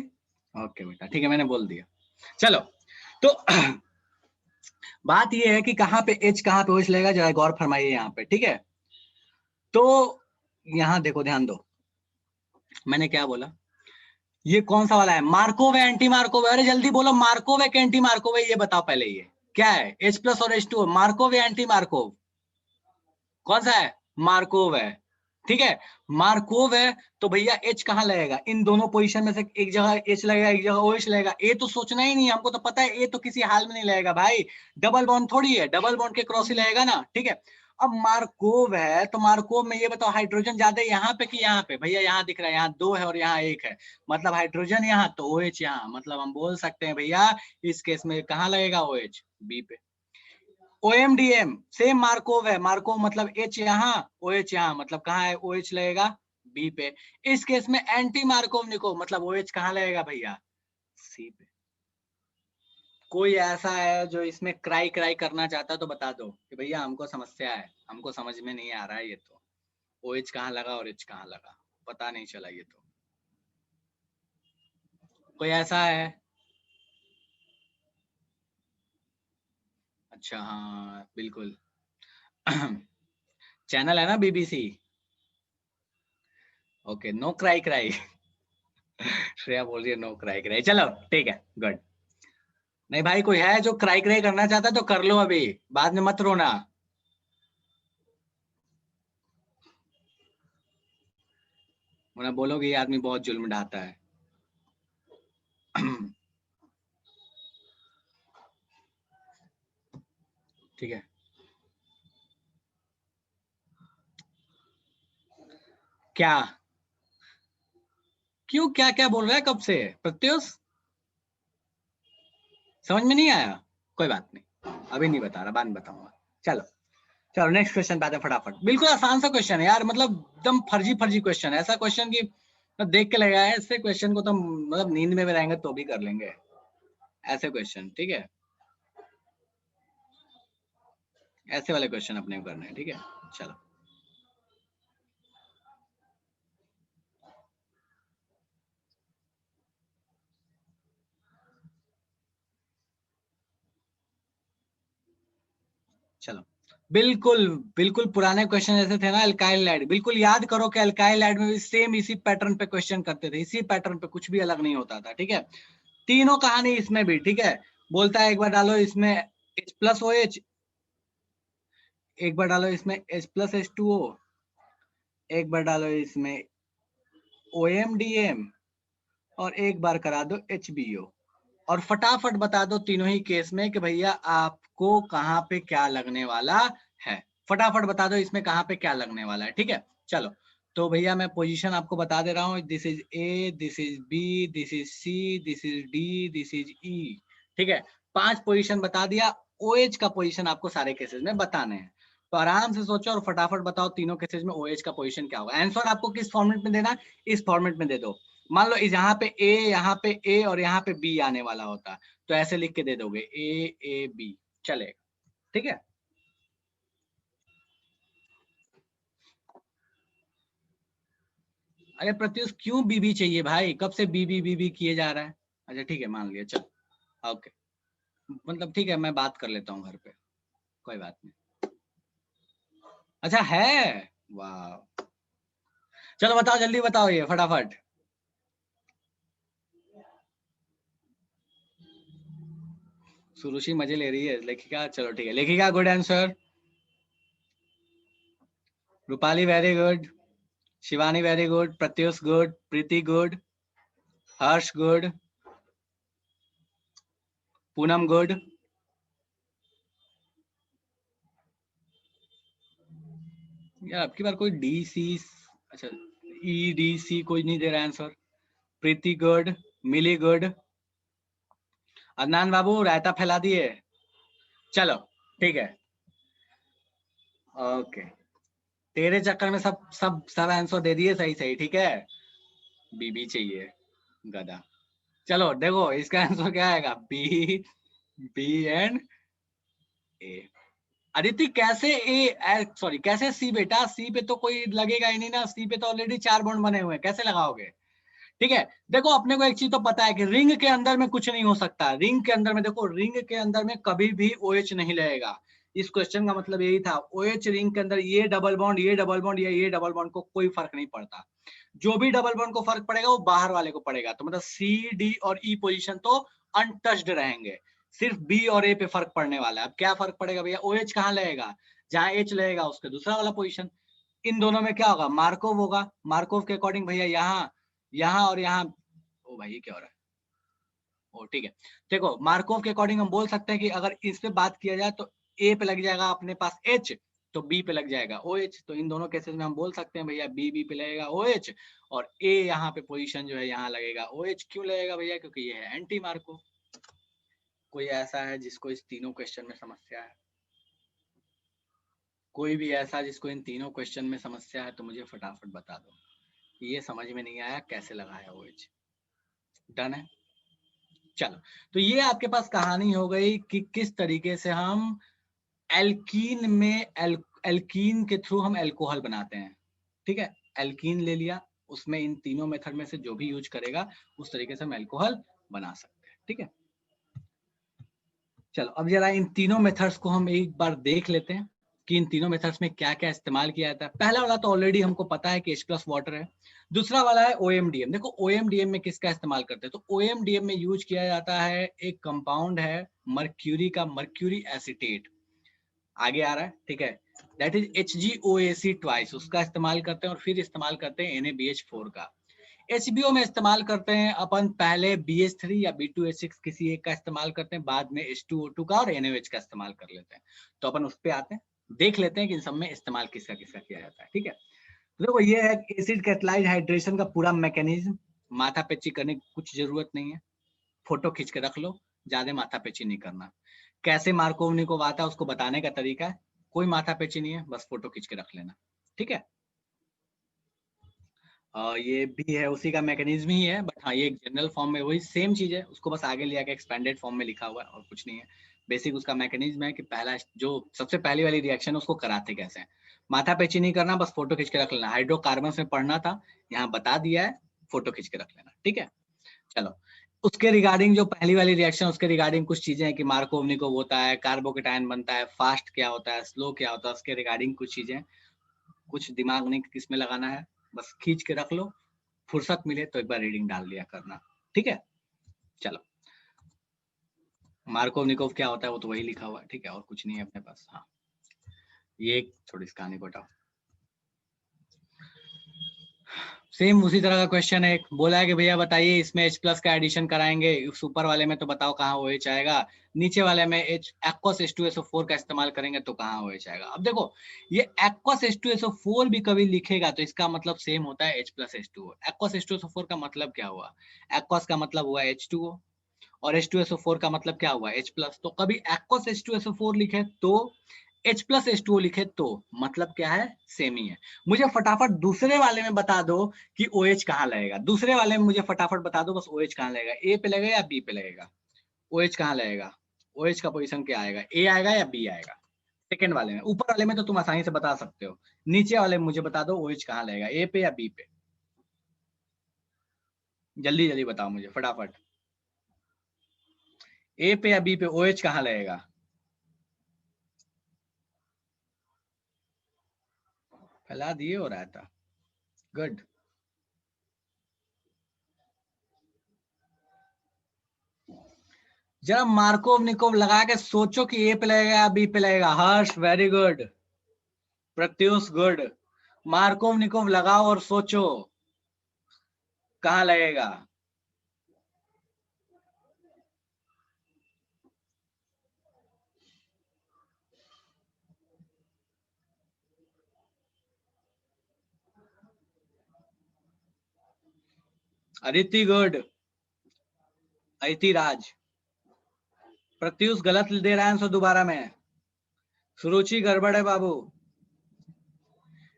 ओके बेटा ठीक है, मैंने बोल दिया। चलो तो बात ये है कि कहाँ पे H कहाँ पे OH लगेगा, जरा गौर फरमाइए यहाँ पे, ठीक है। तो यहाँ देखो, ध्यान दो, मैंने क्या बोला, ये कौन सा वाला है, मार्कोव है एंटी मार्कोव है? अरे जल्दी बोलो, मार्कोव है कि एंटी मार्कोव है, ये बताओ पहले, ये क्या है, H प्लस और H2, मार्कोव या एंटी मार्कोव, कौन सा है? मार्कोव है, ठीक है। मार्कोव है तो भैया एच कहाँ लगेगा, इन दोनों पोजीशन में से एक जगह एच लगेगा, एक जगह ओएच लगेगा। ए तो सोचना ही नहीं है, हमको तो पता है ए तो किसी हाल में नहीं लगेगा भाई, डबल बॉन्ड थोड़ी है, डबल बॉन्ड के क्रॉस ही लगेगा ना। ठीक है, अब मार्कोव है तो मार्कोव में ये बताओ हाइड्रोजन ज्यादा यहाँ पे कि यहाँ पे, भैया यहाँ दिख रहा है, यहाँ 2 है और यहाँ 1 है, मतलब हाइड्रोजन यहाँ तो OH यहाँ, मतलब हम बोल सकते हैं भैया इस केस में कहाँ लगेगा OH, बी पे। OMDM सेम मार्कोव है, मार्कोव मतलब H यहाँ OH यहाँ, मतलब कहाँ है OH लगेगा बी पे। इस केस में एंटी मार्कोवनिको मतलब OH कहाँ लगेगा भैया, सी पे। कोई ऐसा है जो इसमें क्राई क्राई करना चाहता तो बता दो कि भैया हमको समस्या है, हमको समझ में नहीं आ रहा है, ये तो OH कहाँ लगा और H कहाँ लगा, पता नहीं चला ये तो। कोई ऐसा है? अच्छा हाँ बिल्कुल। चैनल है ना BBC। Okay, no cry cry. Shreya बोल रही है नो क्राई क्राई, चलो ठीक है, गुड। नहीं भाई, कोई है जो क्राई क्राई करना चाहता है तो कर लो अभी, बाद में मत रोना। वरना बोलोगे ये आदमी बहुत जुल्म ढाता है। ठीक है, क्या क्यों, क्या क्या बोल रहा है कब से प्रत्युष, समझ में नहीं आया? कोई बात नहीं, अभी नहीं बता रहा, बाद में बताऊंगा। चलो चलो नेक्स्ट क्वेश्चन पे आते हैं फटाफट। बिल्कुल आसान सा क्वेश्चन है यार, मतलब एकदम फर्जी फर्जी क्वेश्चन है, ऐसा क्वेश्चन की देख के लगा है ऐसे क्वेश्चन को तो मतलब नींद में भी रहेंगे तो भी कर लेंगे ऐसे क्वेश्चन। ठीक है, ऐसे वाले क्वेश्चन अपने को करने हैं। ठीक है, चलो चलो। बिल्कुल बिल्कुल पुराने क्वेश्चन जैसे थे ना अल्काइल लाइड, बिल्कुल याद करो कि अल्काइल लाइड में भी सेम इसी पैटर्न पे क्वेश्चन करते थे, इसी पैटर्न पे, कुछ भी अलग नहीं होता था। ठीक है, तीनों कहानी इसमें भी। ठीक है, बोलता है एक बार डालो इसमें H प्लस OH, एक बार डालो इसमें H प्लस H2O, एक बार डालो इसमें OMDM, और एक बार करा दो HBO, और फटाफट बता दो तीनों ही केस में कि भैया आपको कहाँ पे क्या लगने वाला है। फटाफट बता दो इसमें कहाँ पे क्या लगने वाला है। ठीक है, चलो तो भैया मैं पोजीशन आपको बता दे रहा हूँ, this is A, this is B, this is C, this is D, this is E। ठीक है, 5 पोजीशन बता दिया। OH का पोजीशन आपको सारे केसेस में बताने हैं, तो आराम से सोचो और फटाफट बताओ तीनों केसेस में OH का पोजीशन क्या होगा। आंसर आपको किस फॉर्मेट में देना, इस फॉर्मेट में दे दो। मान लो इस यहाँ पे A, यहाँ पे A और यहाँ पे B आने वाला होता, तो ऐसे लिख के दे दोगे A B, चलेगा। ठीक है, अरे प्रत्युष क्यों BB चाहिए भाई, कब से BB किए जा रहा है? अच्छा ठीक है, मान लिया, चल ओके, मतलब ठीक है मैं बात कर लेता हूँ घर पे, कोई बात नहीं। अच्छा है, वाह, चलो बताओ जल्दी बताओ ये फटाफट। सुरुचि मजे ले रही है लेखिका, चलो ठीक है, Lekhika good answer, Rupali very good, Shivani very good, Pratyush good, Preeti good, Harsh good, Poonam good. यार अब की बार कोई DC, अच्छा EDC कोई नहीं दे रहा आंसर। प्रीति गुड, मिली गुड, अदनान बाबू रायता फैला दिए। चलो ठीक है, ओके, तेरे चक्कर में सब सब सब आंसर दे दिए सही सही। ठीक है, BB चाहिए गधा। चलो देखो इसका आंसर क्या आएगा, B एंड A। अदिति कैसे A, सॉरी कैसे C बेटा, C पे तो कोई लगेगा ही नहीं ना, C पे तो ऑलरेडी 4 बॉन्ड बने हुए हैं, कैसे लगाओगे? ठीक है, देखो अपने को एक चीज तो पता है कि रिंग के अंदर में कुछ नहीं हो सकता, रिंग के अंदर में देखो, रिंग के अंदर में कभी भी OH नहीं लगेगा। इस क्वेश्चन का मतलब यही था, OH रिंग के अंदर ये डबल बॉन्ड, ये डबल बॉन्ड या ये डबल बॉन्ड को कोई फर्क नहीं पड़ता, जो भी डबल बॉन्ड को फर्क पड़ेगा वो बाहर वाले को पड़ेगा, तो मतलब C, D और E पोजीशन तो अनटच्ड रहेंगे, सिर्फ B और A पे फर्क पड़ने वाला है। अब क्या फर्क पड़ेगा भैया, OH कहाँ लगेगा, जहां H लगेगा उसके दूसरा वाला पोजीशन, इन दोनों में क्या होगा, मार्कोव होगा। मार्कोव के अकॉर्डिंग भैया यहाँ, यहाँ और यहाँ, ओ भाई ये क्या हो रहा है, ओ ठीक है। देखो मार्कोव के अकॉर्डिंग हम बोल सकते हैं कि अगर इस पे बात किया जाए तो ए पे लग जाएगा अपने पास एच, तो बी पे लग जाएगा ओ एच। तो इन दोनों केसेस में हम बोल सकते हैं भैया बी पे लगेगा ओ एच, और ए यहाँ पे पोजीशन जो है यहाँ लगेगा ओ एच। क्यों लगेगा भैया, क्योंकि ये है एंटी मार्कोव। कोई ऐसा है जिसको इस तीनों क्वेश्चन में समस्या है? कोई भी ऐसा जिसको इन तीनों क्वेश्चन में समस्या है तो मुझे फटाफट बता दो। ये समझ में नहीं आया कैसे लगाया ओ एच। डन है, चलो। तो ये आपके पास कहानी हो गई कि किस तरीके से हम एल्कीन में एल्कीन के थ्रू हम एल्कोहल बनाते हैं। ठीक है, एल्कीन ले लिया, उसमें इन तीनों मेथड में से जो भी यूज करेगा उस तरीके से हम एल्कोहल बना सकते हैं। ठीक है, चलो अब जरा इन तीनों मेथड्स को हम एक बार देख लेते हैं कि इन तीनों मेथड्स में क्या क्या इस्तेमाल किया जाता है। पहला वाला तो ऑलरेडी हमको पता है कि H प्लस वाटर है। दूसरा वाला है OMDM। देखो OMDM में किसका इस्तेमाल करते हैं, तो OMDM में यूज किया जाता है एक कंपाउंड है मर्क्यूरी का, मर्क्यूरी एसीटेट। आगे आ रहा है, ठीक है, दैट इज HgOAc ट्वाइस, उसका इस्तेमाल करते हैं। और फिर इस्तेमाल करते हैं NaBH4 का। HBO में इस्तेमाल करते हैं अपन पहले BH3 या B2H6 किसी एक का इस्तेमाल करते हैं, बाद में H2O2 का और NaOH का इस्तेमाल कर लेते हैं। तो अपन उस पे आते हैं, देख लेते हैं कि इन सब में इस्तेमाल किसका किसका किया जाता है। ठीक है, तो देखो ये है एसिड कैटालाइज हाइड्रेशन का पूरा मैकेनिज्म। माथा पेची करने की कुछ जरूरत नहीं है, फोटो खींच के रख लो, ज्यादा माथा पेची नहीं करना। कैसे मार्कोव निकोव आता है उसको बताने का तरीका है, कोई माथा पेची नहीं है, बस फोटो खींच के रख लेना। ठीक है, ये भी है उसी का मैकेनिज्म ही है, बट हाँ ये जनरल फॉर्म में वही सेम चीज है, उसको बस आगे लिया के एक्सपेंडेड फॉर्म में लिखा हुआ है और कुछ नहीं है। बेसिक उसका मैकेनिज्म है कि पहला जो सबसे पहली वाली रिएक्शन है उसको कराते कैसे हैं। माथा पेची नहीं करना, बस फोटो खींच के रख लेना। हाइड्रोकार्बन में पढ़ना था, यहाँ बता दिया है, फोटो खींच के रख लेना। ठीक है, चलो उसके रिगार्डिंग जो पहली वाली रिएक्शन, उसके रिगार्डिंग कुछ चीजें हैं कि मार्कोव निकोव होता है, कार्बोकेटायन बनता है, फास्ट क्या होता है, स्लो क्या होता है, उसके रिगार्डिंग कुछ चीजें। कुछ दिमाग नहीं किसमें लगाना है, बस खींच के रख लो, फुर्सत मिले तो एक बार रीडिंग डाल दिया करना। ठीक है, चलो मार्कोव निकोव क्या होता है वो तो वही लिखा हुआ है। ठीक है, और कुछ नहीं है अपने पास। हाँ ये छोड़ी इस कहानी को हटाओ। सेम उसी तरह का क्वेश्चन है, एक बोला है कि भैया बताइए इसमें H प्लस का एडिशन कराएंगे, उस ऊपर वाले में तो बताओ कहाँ OH आएगा, नीचे वाले में एक्वस H2SO4 का इस्तेमाल करेंगे तो कहाँ OH आएगा। अब देखो ये एक्वस H2SO4 भी कभी लिखेगा तो इसका मतलब सेम होता है H plus H2O। Aqueous H2SO4 का मतलब क्या हुआ, एक्वस का मतलब हुआ H2O और H2SO4 का मतलब क्या हुआ H प्लस। तो कभी एक्वस H2SO4 लिखे तो H प्लस H2O लिखे तो मतलब क्या है, सेम ही है। मुझे फटाफट दूसरे वाले में बता दो कि OH कहाँ लगेगा, दूसरे वाले में मुझे फटाफट बता दो बस OH कहाँ लगेगा, A पे लगेगा या B पे लगेगा। OH कहाँ लगेगा, OH का पोजीशन क्या आएगा, A आएगा या B आएगा। सेकंड वाले में, ऊपर वाले में तो तुम आसानी से बता सकते हो, नीचे वाले में मुझे बता दो OH कहाँ लगेगा, A पे या B पे। जल्दी जल्दी बताओ मुझे फटाफट, A पे या B पे OH कहाँ लगेगा। फैला दिए हो रहा था, गुड। जरा मार्कोव निकोव लगा के सोचो कि ए पे लगेगा या बी पे लगेगा। Harsh very good, Pratyush good. Markovnikov लगाओ और सोचो कहाँ लगेगा। अदिति गुड, अदिति राज। प्रत्युष गलत दे रहा है आंसर दोबारा में, सुरुचि गड़बड़ है बाबू।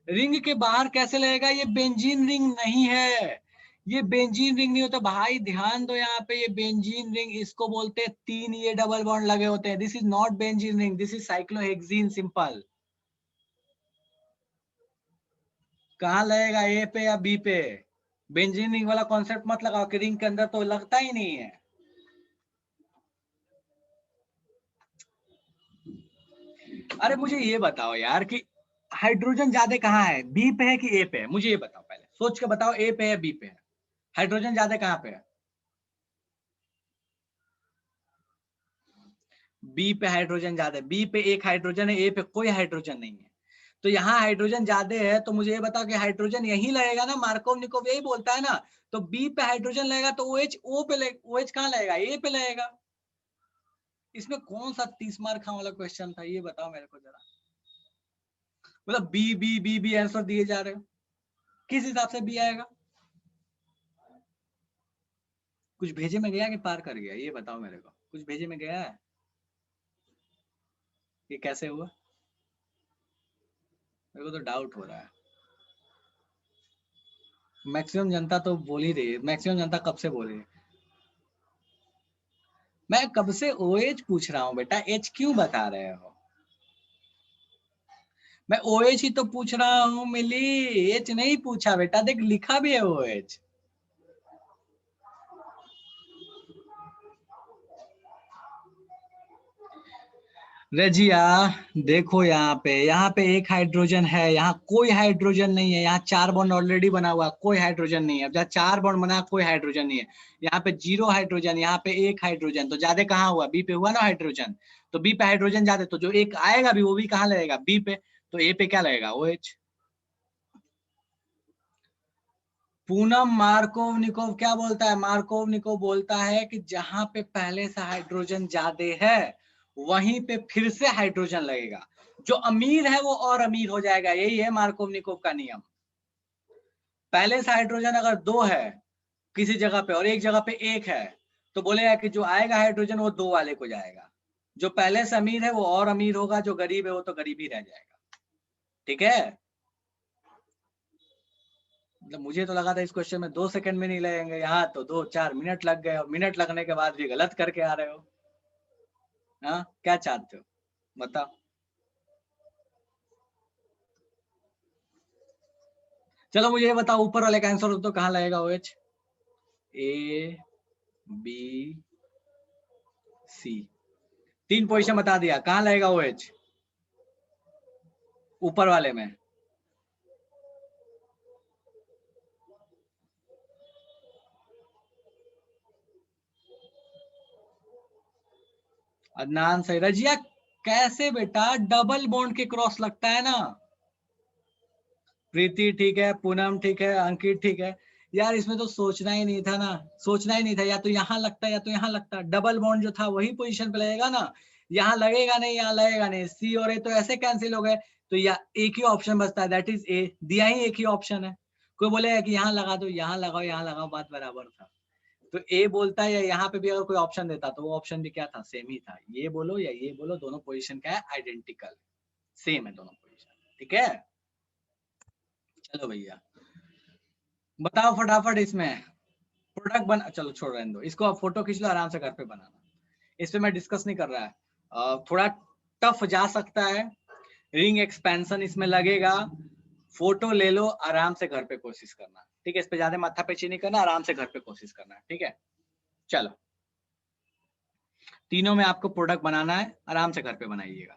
रिंग के बाहर कैसे लगेगा, ये बेंजीन रिंग नहीं है, ये बेंजीन रिंग नहीं होता भाई, ध्यान दो यहाँ पे। ये बेंजीन रिंग इसको बोलते हैं, तीन ये डबल बॉन्ड लगे होते हैं। This is not benzene ring, this is cyclohexene simple. कहाँ लगेगा, ए पे या बी पे। बेंजीन रिंग वाला कॉन्सेप्ट मत लगाओ कि रिंग के अंदर तो लगता ही नहीं है। अरे मुझे ये बताओ यार कि हाइड्रोजन ज्यादा कहाँ है, बी पे है कि ए पे है, मुझे ये बताओ, पहले सोच के बताओ ए पे है बी पे है। हाइड्रोजन ज्यादा कहाँ पे है, बी पे हाइड्रोजन ज्यादा है। बी पे एक हाइड्रोजन है, ए पे कोई हाइड्रोजन नहीं है। तो यहाँ हाइड्रोजन ज्यादा है, तो मुझे ये बताओ कि हाइड्रोजन यही लगेगा ना, मार्कोव-निकोव यही बोलता है ना। तो बी पे हाइड्रोजन लगेगा तो OH O पे OH कहाँ लगेगा, ए पे लगेगा। इसमें कौन सा 30 मार्क वाला क्वेश्चन था, ये बताओ मेरे को जरा। मतलब B B B B answer दिए जा रहे हो, किस हिसाब से बी आएगा। कुछ भेजे में गया कि पार कर गया, ये बताओ मेरे को, कुछ भेजे में गया है, ये कैसे हुआ, मेरे को तो डाउट हो रहा है। मैक्सिमम जनता तो बोल ही रही है, मैक्सिमम जनता कब से बोल रही है। मैं कब से OH पूछ रहा हूँ बेटा, H क्यों बता रहे हो। मैं OH ही तो पूछ रहा हूँ मिली, H नहीं पूछा बेटा, देख लिखा भी है OH। रजिया देखो यहाँ पे एक हाइड्रोजन है, यहाँ कोई हाइड्रोजन नहीं है, यहाँ 4 बॉन्ड ऑलरेडी बना हुआ, कोई हाइड्रोजन नहीं है। अब जहाँ 4 बॉन्ड बना कोई हाइड्रोजन नहीं है, यहाँ पे 0 हाइड्रोजन, यहाँ पे 1 हाइड्रोजन, तो ज्यादा कहाँ हुआ, बी पे हुआ ना हाइड्रोजन। तो बी पे हाइड्रोजन ज्यादा, तो जो एक आएगा भी वो भी कहाँ लगेगा, बी पे। तो ए पे क्या लगेगा, OH। पूनम मार्कोव-निकोव क्या बोलता है, मार्कोव-निकोव बोलता है कि जहां पे पहले से हाइड्रोजन ज्यादा है वहीं पे फिर से हाइड्रोजन लगेगा, जो अमीर है वो और अमीर हो जाएगा, यही है मार्कोव-निकोव का नियम। पहले से हाइड्रोजन अगर 2 है किसी जगह पे और एक जगह पे 1 है, तो बोलेगा कि जो आएगा हाइड्रोजन वो 2 वाले को जाएगा, जो पहले से अमीर है वो और अमीर होगा, जो गरीब है वो तो गरीब ही रह जाएगा। ठीक है, मतलब मुझे तो लगा था इस क्वेश्चन में 2 सेकंड में नहीं लगेंगे, यहाँ तो 2-4 मिनट लग गए, और मिनट लगने के बाद भी गलत करके आ रहे हो। हाँ क्या चाहते हो बताओ। चलो मुझे ये बताओ, ऊपर वाले का आंसर तो कहाँ लगेगा OH, A B C, 3 position बता दिया, कहाँ लगेगा OH ऊपर वाले में। अदनान सही। रजिया कैसे बेटा, डबल बॉन्ड के क्रॉस लगता है ना। प्रीति ठीक है, पूनम ठीक है, अंकित ठीक है। यार इसमें तो सोचना ही नहीं था ना, सोचना ही नहीं था, या तो यहाँ लगता या तो यहाँ लगता, डबल बॉन्ड जो था वही पोजीशन पे लगेगा ना, यहाँ लगेगा नहीं, यहाँ लगेगा नहीं, सी और ए तो ऐसे कैंसिल हो गए, तो या एक ही ऑप्शन बचता है, दैट इज ए, दिया ही एक ही ऑप्शन है। कोई बोलेगा कि यहाँ लगा दो, यहाँ लगाओ, यहाँ लगाओ, बात बराबर था। तो ए बोलता है, या यहाँ पे भी अगर कोई ऑप्शन देता तो वो ऑप्शन भी क्या था, सेम ही था, ये बोलो या ये बोलो, दोनों पोजीशन क्या है, आइडेंटिकल, सेम है दोनों पोजीशन। ठीक है, चलो भैया बताओ फटाफट इसमें प्रोडक्ट बन, चलो छोड़ रहने दो इसको, आप फोटो खींच लो आराम से घर पे बनाना, इस पे मैं डिस्कस नहीं कर रहा है। थोड़ा टफ जा सकता है, रिंग एक्सपेंशन इसमें लगेगा, फोटो ले लो आराम से घर पे कोशिश करना, ठीक है, इस पे ज्यादा माथा पेची नहीं करना, आराम से घर पे कोशिश करना, ठीक है। चलो तीनों में आपको प्रोडक्ट बनाना है, आराम से घर पे बनाइएगा।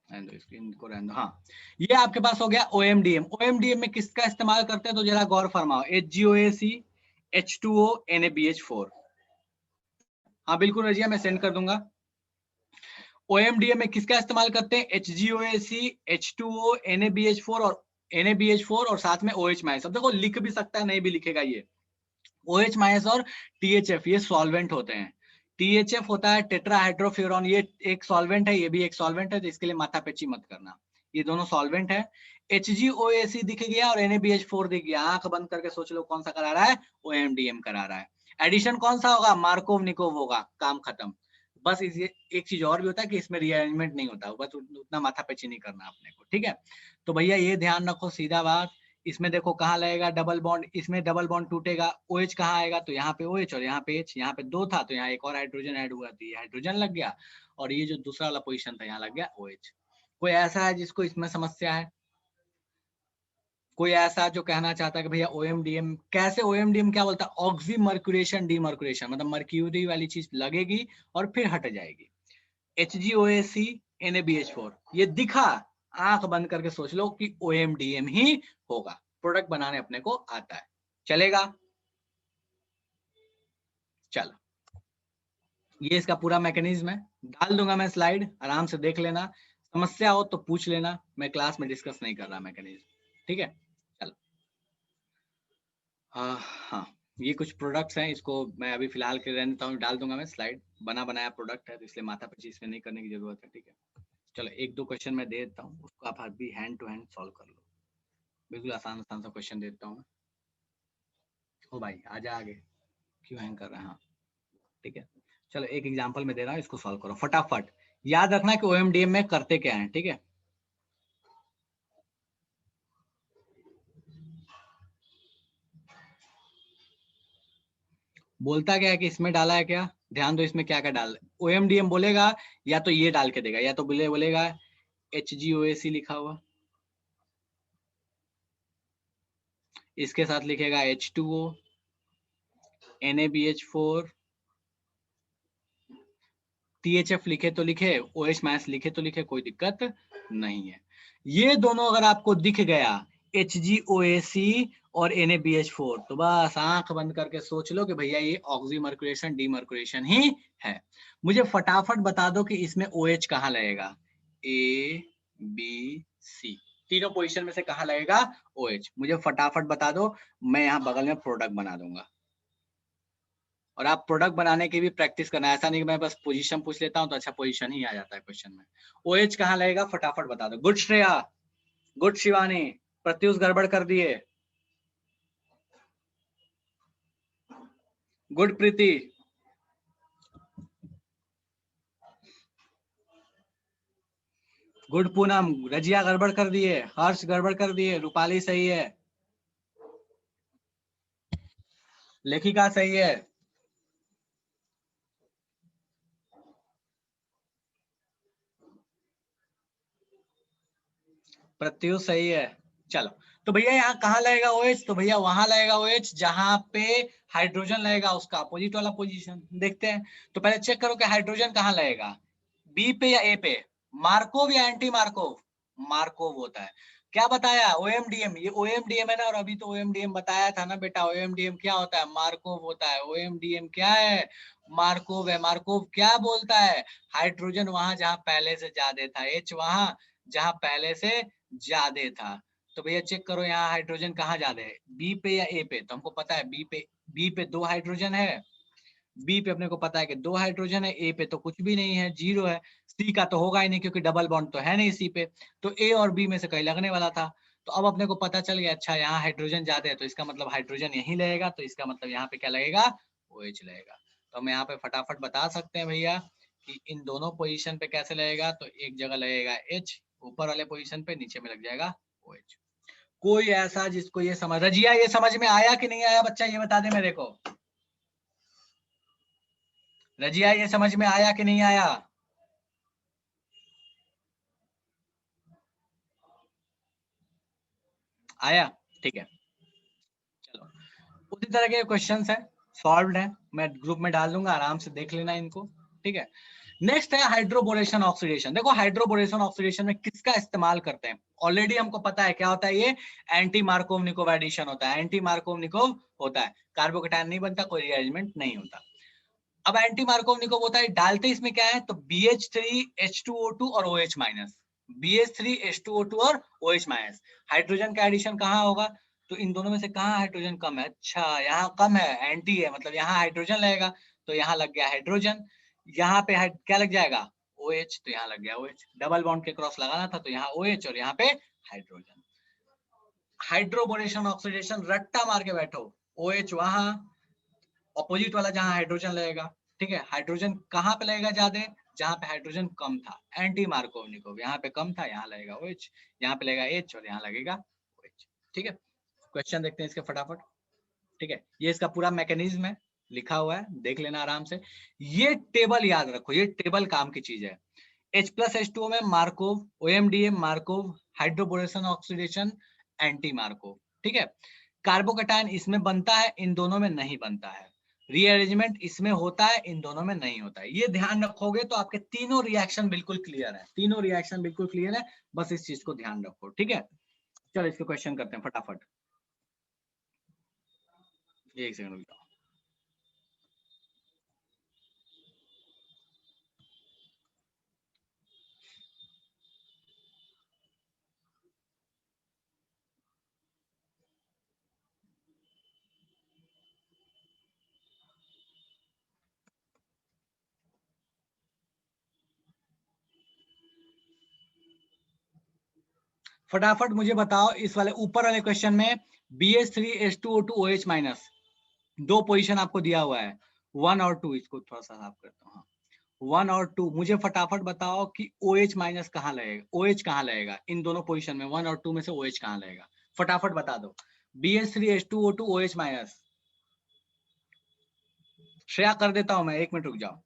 इनको रहने दो। हाँ ये आपके पास हो गया OMDM। OMDM में किसका इस्तेमाल करते हैं तो जरा गौर फरमाओ, HgOAC H2O NaBH4। हाँ बिल्कुल रजिया, मैं सेंड कर दूंगा। OMDM में किसका इस्तेमाल करते हैं, HgOAC H2O NaBH4 और NaBH4 और साथ में OH-। अब देखो लिख भी सकता है, नहीं भी लिखेगा ये। OH- और THF ये सॉल्वेंट होते हैं। THF होता है टेट्राहाइड्रोफ्यूरॉन, ये एक सॉल्वेंट है, ये भी एक सॉल्वेंट है, तो इसके लिए माथापेची मत करना, ये दोनों सॉल्वेंट है। HgOAC दिख गया और NaBH4 दिख गया, आंख बंद करके सोच लो कौन सा करा रहा है, OMDM करा रहा है। एडिशन कौन सा होगा, मार्कोव-निकोव होगा, काम खत्म। बस इस एक चीज और भी होता है कि इसमें रीअरेंजमेंट नहीं होता, बस उतना माथापेची नहीं करना अपने को, ठीक है। तो भैया ये ध्यान रखो, सीधा बात, इसमें देखो कहाँ लगेगा डबल बॉन्ड, इसमें डबल बॉन्ड टूटेगा, OH कहाँ आएगा, तो यहाँ पे OH और यहाँ पे H, यहाँ पे 2 था तो यहाँ एक और हाइड्रोजन ऐड हुआ, तो ये हाइड्रोजन लग गया, और ये जो दूसरा वाला पोजीशन था यहाँ लग गया OH। कोई ऐसा है जिसको इसमें समस्या है, कोई ऐसा जो कहना चाहता है कि भैया OMDM कैसे, OMDM क्या बोलता है, ऑक्सी मर्क्यूरेशन डीमर्क्यूरेशन, मतलब मर्क्यूरी वाली चीज लगेगी और फिर हट जाएगी। HgOAC NaBH4 ये दिखा, आंख बंद करके सोच लो कि OMDM ही होगा, प्रोडक्ट बनाने अपने को आता है, चलेगा। चलो ये इसका पूरा मैकेनिज्म है, डाल दूंगा मैं स्लाइड, आराम से देख लेना, समस्या हो तो पूछ लेना, मैं क्लास में डिस्कस नहीं कर रहा मैकेनिज्म, ठीक है। चलो हाँ, ये कुछ प्रोडक्ट्स हैं, इसको मैं अभी फिलहाल के रहने देता हूँ, डाल दूंगा मैं स्लाइड, बना बनाया प्रोडक्ट है तो इसलिए माथापच्ची इसमें नहीं करने की जरूरत है, ठीक है। चलो एक दो क्वेश्चन मैं दे देता हूँ, उसको आप अभी हैंड टू हैंड सॉल्व कर लो, बिल्कुल आसान आसान सा क्वेश्चन दे देता हूँ मैं। ओ भाई आजा आगे, क्यों हैंग कर रहा है, हाँ ठीक है। चलो एक एग्जांपल में दे रहा हूँ, इसको सॉल्व करो फटाफट। याद रखना कि ओएमडीएम में करते क्या है, ठीक है। बोलता क्या है कि इसमें डाला है क्या, ध्यान दो इसमें क्या क्या डाल, ओएमडीएम बोलेगा या तो ये डाल के देगा, या तो बोलेगा HgOAC लिखा हुआ, इसके साथ लिखेगा H2O, NaBH4, THF लिखे तो लिखे, OH माइनस लिखे तो लिखे, कोई दिक्कत नहीं है। ये दोनों अगर आपको दिख गया HgOAC और NaBH4, तो बस आंख बंद करके सोच लो कि भैया ये ऑक्सीमर्कुलेशन डीमर्कुलेशन ही है। मुझे फटाफट बता दो कि इसमें OH कहाँ लगेगा, A B C तीनों पोजीशन में से कहाँ लगेगा OH, मुझे फटाफट बता दो, मैं यहाँ बगल में प्रोडक्ट बना दूंगा। और आप प्रोडक्ट बनाने की भी प्रैक्टिस करना, ऐसा नहीं कि मैं बस पोजीशन पूछ लेता हूं तो अच्छा पोजीशन ही आ जाता है क्वेश्चन में। OH कहाँ लगेगा फटाफट बता दो। गुड श्रेया, गुड शिवानी, प्रत्युष गड़बड़ कर दिए, गुड प्रीति, गुड पूनम, रजिया गड़बड़ कर दिए, हर्ष गड़बड़ कर दिए, रूपाली सही है, लेखिका सही है, प्रत्युष सही है। चलो तो भैया यहाँ कहाँ लगेगा OH, तो भैया वहां लगेगा OH जहां पे हाइड्रोजन लगेगा, उसका अपोजिट वाला पोजीशन देखते हैं। तो पहले चेक करो कि हाइड्रोजन कहाँ लगेगा, बी पे या ए पे, मार्कोव या एंटी मार्कोव, मार्कोव होता है। क्या बताया ओएमडीएम, ये ओएमडीएम है ना, और अभी तो ओएमडीएम बताया था ना बेटा, ओएमडीएम क्या होता है, मार्कोव होता है। ओएमडीएम क्या है, मार्कोव है। मार्कोव क्या बोलता है, हाइड्रोजन वहां जहां पहले से ज्यादा था, H वहां जहां पहले से ज्यादा था। तो भैया चेक करो यहाँ हाइड्रोजन कहाँ ज्यादा है, बी पे या ए पे, तो हमको पता है बी पे 2 हाइड्रोजन है, बी पे अपने को पता है कि 2 हाइड्रोजन है, ए पे तो कुछ भी नहीं है, 0 है, सी का तो होगा ही नहीं क्योंकि डबल बॉन्ड तो है नहीं सी पे, तो ए और बी में से कहीं लगने वाला था। तो अब अपने को पता चल गया, अच्छा यहाँ हाइड्रोजन ज्यादा है तो इसका मतलब हाइड्रोजन यही लगेगा, तो इसका मतलब यहाँ पे क्या लगेगा, OH लगेगा। तो हम यहाँ पे फटाफट बता सकते हैं भैया कि इन दोनों पोजिशन पे कैसे लगेगा, तो एक जगह लगेगा H ऊपर वाले पोजिशन पे, नीचे में लग जाएगा OH। कोई ऐसा जिसको ये समझ, रजिया ये समझ में आया कि नहीं आया बच्चा, ये बता दे मेरे को, रजिया ये समझ में आया कि नहीं आया, आया, ठीक है। चलो उसी तरह के क्वेश्चंस है, सॉल्व्ड है, मैं ग्रुप में डाल दूंगा, आराम से देख लेना इनको, ठीक है। नेक्स्ट है हाइड्रोबोरेशन ऑक्सीडेशन। देखो हाइड्रोबोरेशन ऑक्सीडेशन में किसका इस्तेमाल करते हैं, ऑलरेडी हमको पता है क्या होता है, ये एंटी मार्कोव निकोव एडिशन होता है, एंटी मार्कोव निकोव होता है, कार्बोकेटायन नहीं बनता, कोई रीअरेंजमेंट नहीं होता। अब एंटी मार्कोव निकोव होता है, डालते इसमें क्या है, तो BH3H2O2 और OH माइनस, BH3H2O2 और OH माइनस, हाइड्रोजन का एडिशन कहाँ होगा, तो इन दोनों में से कहाँ हाइड्रोजन कम है, अच्छा यहाँ कम है, एंटी है, मतलब यहाँ हाइड्रोजन लगेगा, तो यहाँ लग गया हाइड्रोजन, यहाँ पे क्या लग जाएगा OH, तो यहाँ लग गया OH, डबल बॉन्ड के क्रॉस लगाना था तो यहाँ OH और यहाँ पे हाइड्रोजन। हाइड्रोबोरेशन ऑक्सीडेशन रट्टा मार के बैठो, OH वहां, ऑपोजिट वाला जहां हाइड्रोजन लगेगा, ठीक है, हाइड्रोजन कहाँ पे लगेगा ज्यादा, जहां पे हाइड्रोजन कम था, एंटी मार्कोव निकोव, यहाँ पे कम था यहाँ लगेगा OH, यहाँ पे लगेगा H और यहाँ लगेगा OH, ठीक है। क्वेश्चन देखते हैं इसके फटाफट, ठीक है, ये इसका पूरा मैकेनिज्म है, लिखा हुआ है, देख लेना आराम से, ये टेबल याद रखो, ये टेबल काम की चीज है। H+H2O में Markov, OMDM Markov, hydroboration oxidation anti Markov, ठीक है। कार्बोकेटायन इसमें बनता है, इन दोनों में नहीं बनता है, रीअरेंजमेंट इसमें होता है, इन दोनों में नहीं होता है। ये ध्यान रखोगे तो आपके तीनों रिएक्शन बिल्कुल क्लियर है, तीनों रिएक्शन बिल्कुल क्लियर है, बस इस चीज को ध्यान रखो, ठीक है। चलो इसके क्वेश्चन करते हैं फटाफट, एक सेकंड रुक जाओ। फटाफट मुझे बताओ इस वाले ऊपर वाले क्वेश्चन में BH3H2O2 OH- दो पोजीशन आपको दिया हुआ है, 1 और 2। इसको थोड़ा सा साफ करता हूँ, 1 और 2। मुझे फटाफट बताओ कि OH- कहाँ लगेगा, OH कहाँ लगेगा इन दोनों पोजीशन में, 1 और 2 में से OH कहाँ लगेगा, फटाफट बता दो। BH3H2O2 OH-। श्रेया कर देता हूं मैं, 1 मिनट रुक जाओ।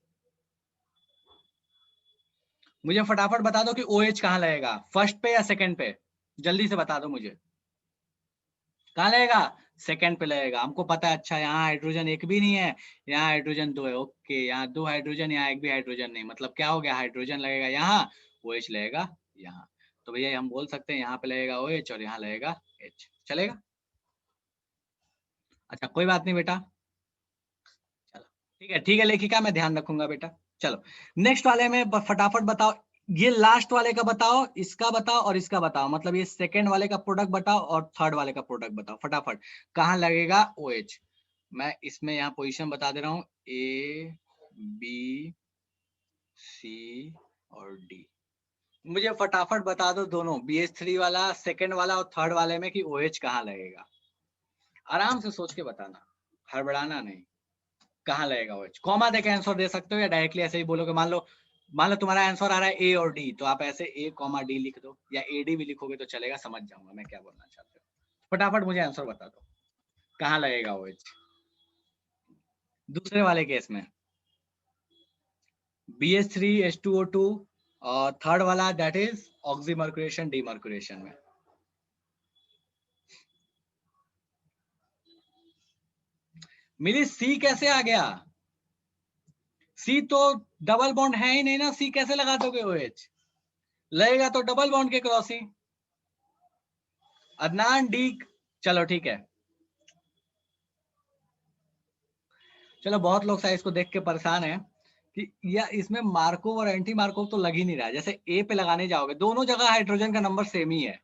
मुझे फटाफट बता दो कि OH कहाँ लगेगा, फर्स्ट पे या सेकंड पे, जल्दी से बता दो मुझे। कहाँ लगेगा, सेकंड पे लगेगा, हमको पता है। अच्छा, यहाँ हाइड्रोजन एक भी नहीं है, यहाँ हाइड्रोजन 2 है। ओके, यहाँ 2 हाइड्रोजन, यहाँ एक भी हाइड्रोजन नहीं, मतलब क्या हो गया, हाइड्रोजन लगेगा यहाँ, OH लगेगा यहाँ। तो भैया हम बोल सकते हैं यहाँ पे लगेगा OH और यहाँ लगेगा H, चलेगा? अच्छा कोई बात नहीं बेटा, चलो ठीक है लेखिका, मैं ध्यान रखूंगा बेटा। चलो नेक्स्ट वाले में फटाफट बताओ, ये लास्ट वाले का बताओ, इसका बताओ और इसका बताओ, मतलब ये सेकंड वाले का प्रोडक्ट बताओ और थर्ड वाले का प्रोडक्ट बताओ फटाफट। कहाँ लगेगा OH? मैं इसमें यहाँ पोजीशन बता दे रहा हूँ, A, B, C और D। मुझे फटाफट बता दो दोनों, BH3 वाला, सेकंड वाला और थर्ड वाले में कि OH कहाँ लगेगा। आराम से सोच के बताना, हड़बड़ाना नहीं। कहाँ लगेगा OH? कॉमा देके आंसर दे सकते हो या डायरेक्टली ऐसे ही बोलोगे। मान लो तुम्हारा आंसर आ रहा है A और D, तो आप ऐसे A, D लिख दो, या AD भी लिखोगे तो चलेगा, समझ जाऊंगा मैं क्या बोलना चाहते हो। फटाफट मुझे आंसर बता दो, कहाँ लगेगा OH दूसरे वाले केस में, BH3H2O2 और थर्ड वाला दैट इज ऑक्सीमर्कुरेशन डीमर्कुरेशन में। मेरी C कैसे आ गया? C तो डबल बॉन्ड है ही नहीं ना, C कैसे लगा दोगे OH? लगेगा तो डबल बॉन्ड के क्रॉस ही। अदनान डी, चलो ठीक है। चलो बहुत लोग शायद इसको देख के परेशान है कि या इसमें मार्कोव और एंटी मार्कोव तो लग ही नहीं रहा है। जैसे ए पे लगाने जाओगे, दोनों जगह हाइड्रोजन का नंबर सेम ही है,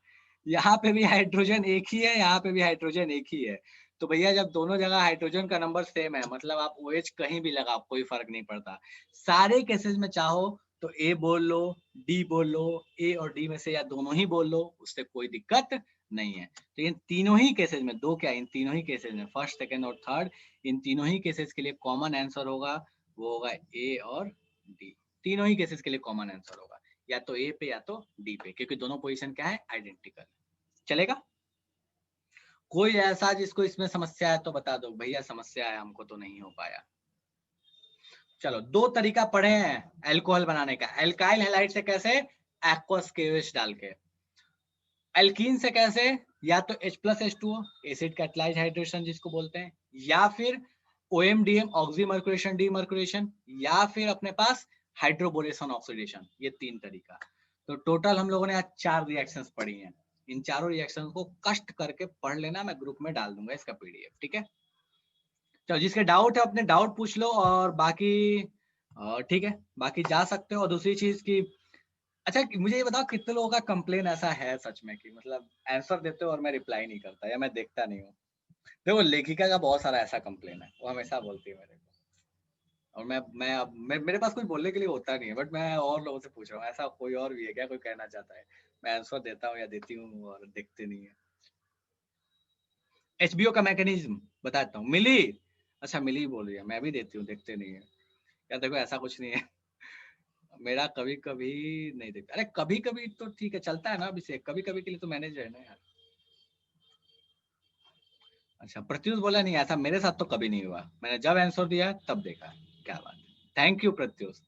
यहाँ पे भी हाइड्रोजन एक ही है, यहाँ पे भी हाइड्रोजन एक ही है। तो भैया जब दोनों जगह हाइड्रोजन का नंबर सेम है, मतलब आप OH कहीं भी लगाओ कोई फर्क नहीं पड़ता। सारे केसेस में चाहो तो A बोल लो, D बोल लो, A और D में से या दोनों ही बोल लो, उससे कोई दिक्कत नहीं है। तो इन तीनों ही केसेस में, दो क्या, इन तीनों ही केसेस में, फर्स्ट सेकेंड और थर्ड, इन तीनों ही केसेस के लिए कॉमन आंसर होगा, वो होगा A और D। तीनों ही केसेस के लिए कॉमन आंसर होगा, या तो A पे या तो D पे, क्योंकि दोनों पोजीशन क्या है, आइडेंटिकल। चलेगा? कोई ऐसा जिसको इसमें समस्या है तो बता दो, भैया समस्या है, हमको तो नहीं हो पाया। चलो दो तरीका पढ़े हैं अल्कोहल बनाने का, एल्काइल हैलाइड से कैसे, एक्वस केविस डाल के, एल्कीन से कैसे, या तो H+H2O एसिड कैटलाइज्ड हाइड्रेशन जिसको बोलते हैं, या फिर OMDM ऑक्सीमर्कुरेशन डीमर्कुरेशन, या फिर अपने पास हाइड्रोबोरेशन ऑक्सीडेशन। ये तीन तरीका। तो टोटल हम लोगों ने आज 4 रिएक्शंस पढ़ी हैं। इन चारों रिएक्शंस को कष्ट करके पढ़ लेना, मैं ग्रुप में डाल दूंगा इसका PDF, ठीक है? चलो जिसके डाउट है अपने डाउट पूछ लो, और बाकी ठीक है, बाकी जा सकते हो। और दूसरी चीज की, अच्छा मुझे ये बताओ कितने लोगों का कंप्लेन ऐसा है सच में कि मतलब आंसर देते हो और मैं रिप्लाई नहीं करता या मैं देखता नहीं हूँ? देखो लेखिका का बहुत सारा ऐसा कंप्लेन है, वो हमेशा बोलती है मेरे को, और मेरे पास कुछ बोलने के लिए होता नहीं है, बट मैं और लोगों से पूछ रहा हूँ, ऐसा कोई और भी है क्या, कोई कहना चाहता है? मैं आंसर देता हूँ या देती हूँ और देखते नहीं है। HBO का मैकेनिज्म बताता हूँ, मिली, अच्छा मिली बोल रही है, मैं भी देती हूँ, देखते नहीं है यार। देखो ऐसा कुछ नहीं है, मेरा कभी कभी नहीं देखता। अरे कभी कभी तो ठीक है, चलता है ना अभिषेक, कभी कभी के लिए तो मैनेज है ना यार। अच्छा प्रत्युष बोला नहीं, ऐसा मेरे साथ तो कभी नहीं हुआ, मैंने जब आंसर दिया तब देखा। क्या बात है, थैंक यू प्रत्युष।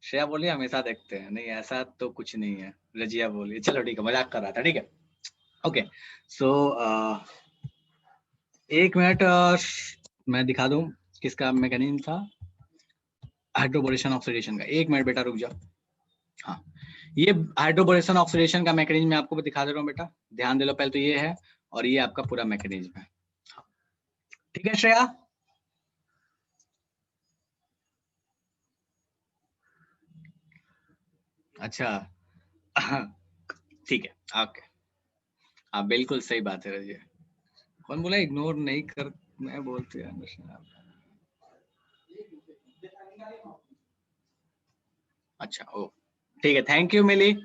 श्रेया बोली हमेशा देखते हैं, नहीं ऐसा तो कुछ नहीं है। रजिया बोली, चलो ठीक है, मजाक कर रहा था, ठीक है। ओके सो एक मिनट, मैं दिखा दूं किसका मैकेनिज्म था, हाइड्रोबोरेशन ऑक्सीडेशन का। एक मिनट बेटा रुक जाओ। हाँ, ये हाइड्रोबोरेशन ऑक्सीडेशन का मैकेनिज्म मैं आपको दिखा दे रहा हूँ बेटा, ध्यान दे लो। पहले तो ये है, और ये आपका पूरा मैकेनिज्म है, ठीक है श्रेया? अच्छा ठीक है, ओके। हाँ बिल्कुल सही बात है रजिया। कौन बोला इग्नोर नहीं कर, मैं बोलते हैं। अच्छा ओ ठीक है, थैंक यू मिली।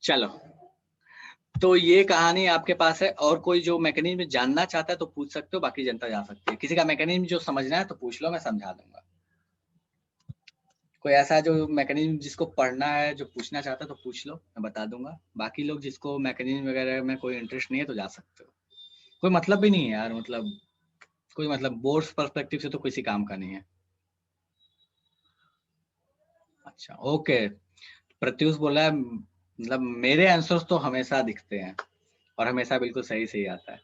चलो तो ये कहानी आपके पास है, और कोई जो मैकेनिज्म जानना चाहता है तो पूछ सकते हो, बाकी जनता जा सकती है। किसी का मैकेनिज्म जो समझना है तो पूछ लो, मैं समझा दूंगा। कोई ऐसा जो मैकेनिज्म जिसको पढ़ना है, जो पूछना चाहता है तो पूछ लो, मैं बता दूंगा। बाकी लोग जिसको मैकेनिज्म वगैरह में कोई इंटरेस्ट नहीं है तो जा सकते हो। कोई मतलब भी नहीं है यार, मतलब कोई मतलब बोर्ड्स पर्सपेक्टिव से तो किसी काम का नहीं है। अच्छा ओके। प्रत्युष बोला है, मतलब मेरे आंसर्स तो हमेशा दिखते हैं और हमेशा बिल्कुल सही सही आता है।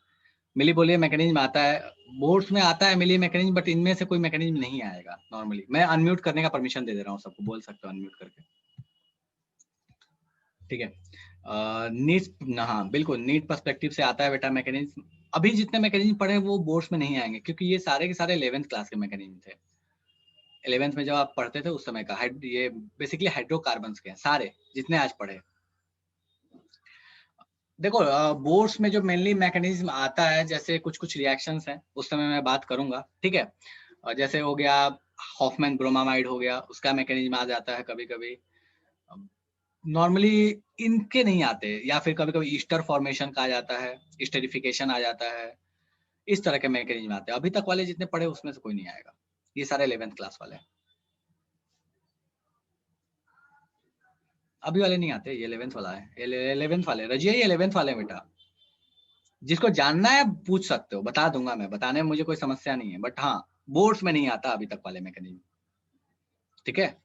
मिली बोलिए मैकेनिज्म आता है, बोर्ड्स में आता है मिली मैकेनिज्म, बट इनमें से कोई मैकेनिज्म नहीं आएगा नॉर्मली। मैं अनम्यूट करने का परमिशन दे रहा हूँ सबको, बोल सकते हो अनम्यूट करके, ठीक है। नीट, हाँ बिल्कुल नीट पर्सपेक्टिव से आता है बेटा मैकेनिज्म। अभी जितने मैकेनिज्म पढ़े वो बोर्ड्स में नहीं आएंगे, क्योंकि ये सारे के सारे 11th क्लास के मैकेनिज्म थे। 11th में जब आप पढ़ते थे उस समय का ये बेसिकली हाइड्रोकार्बन्स के हैं सारे जितने आज पढ़े। देखो बोर्ड्स में जो मेनली मैकेनिज्म आता है, जैसे कुछ कुछ रिएक्शंस हैं उस समय मैं बात करूंगा, ठीक है। जैसे हो गया हॉफमैन ब्रोमामाइड हो गया, उसका मैकेनिज्म आ जाता है कभी कभी। नॉर्मली इनके नहीं आते, या फिर कभी कभी ईस्टर फॉर्मेशन का आ जाता है, ईस्टरिफिकेशन आ जाता है। इस तरह के मैकेनिज्म आते हैं। अभी तक वाले जितने पढ़े उसमें से कोई नहीं आएगा, ये सारे 11th क्लास वाले हैं। अभी वाले नहीं आते, ये 11th वाला है, 11th वाले रजिए, ये 11th वाले हैं बेटा। जिसको जानना है पूछ सकते हो, बता दूंगा मैं, बताने में मुझे कोई समस्या नहीं है, बट हाँ बोर्ड्स में नहीं आता अभी तक वाले मैकेनिज्म, ठीक है।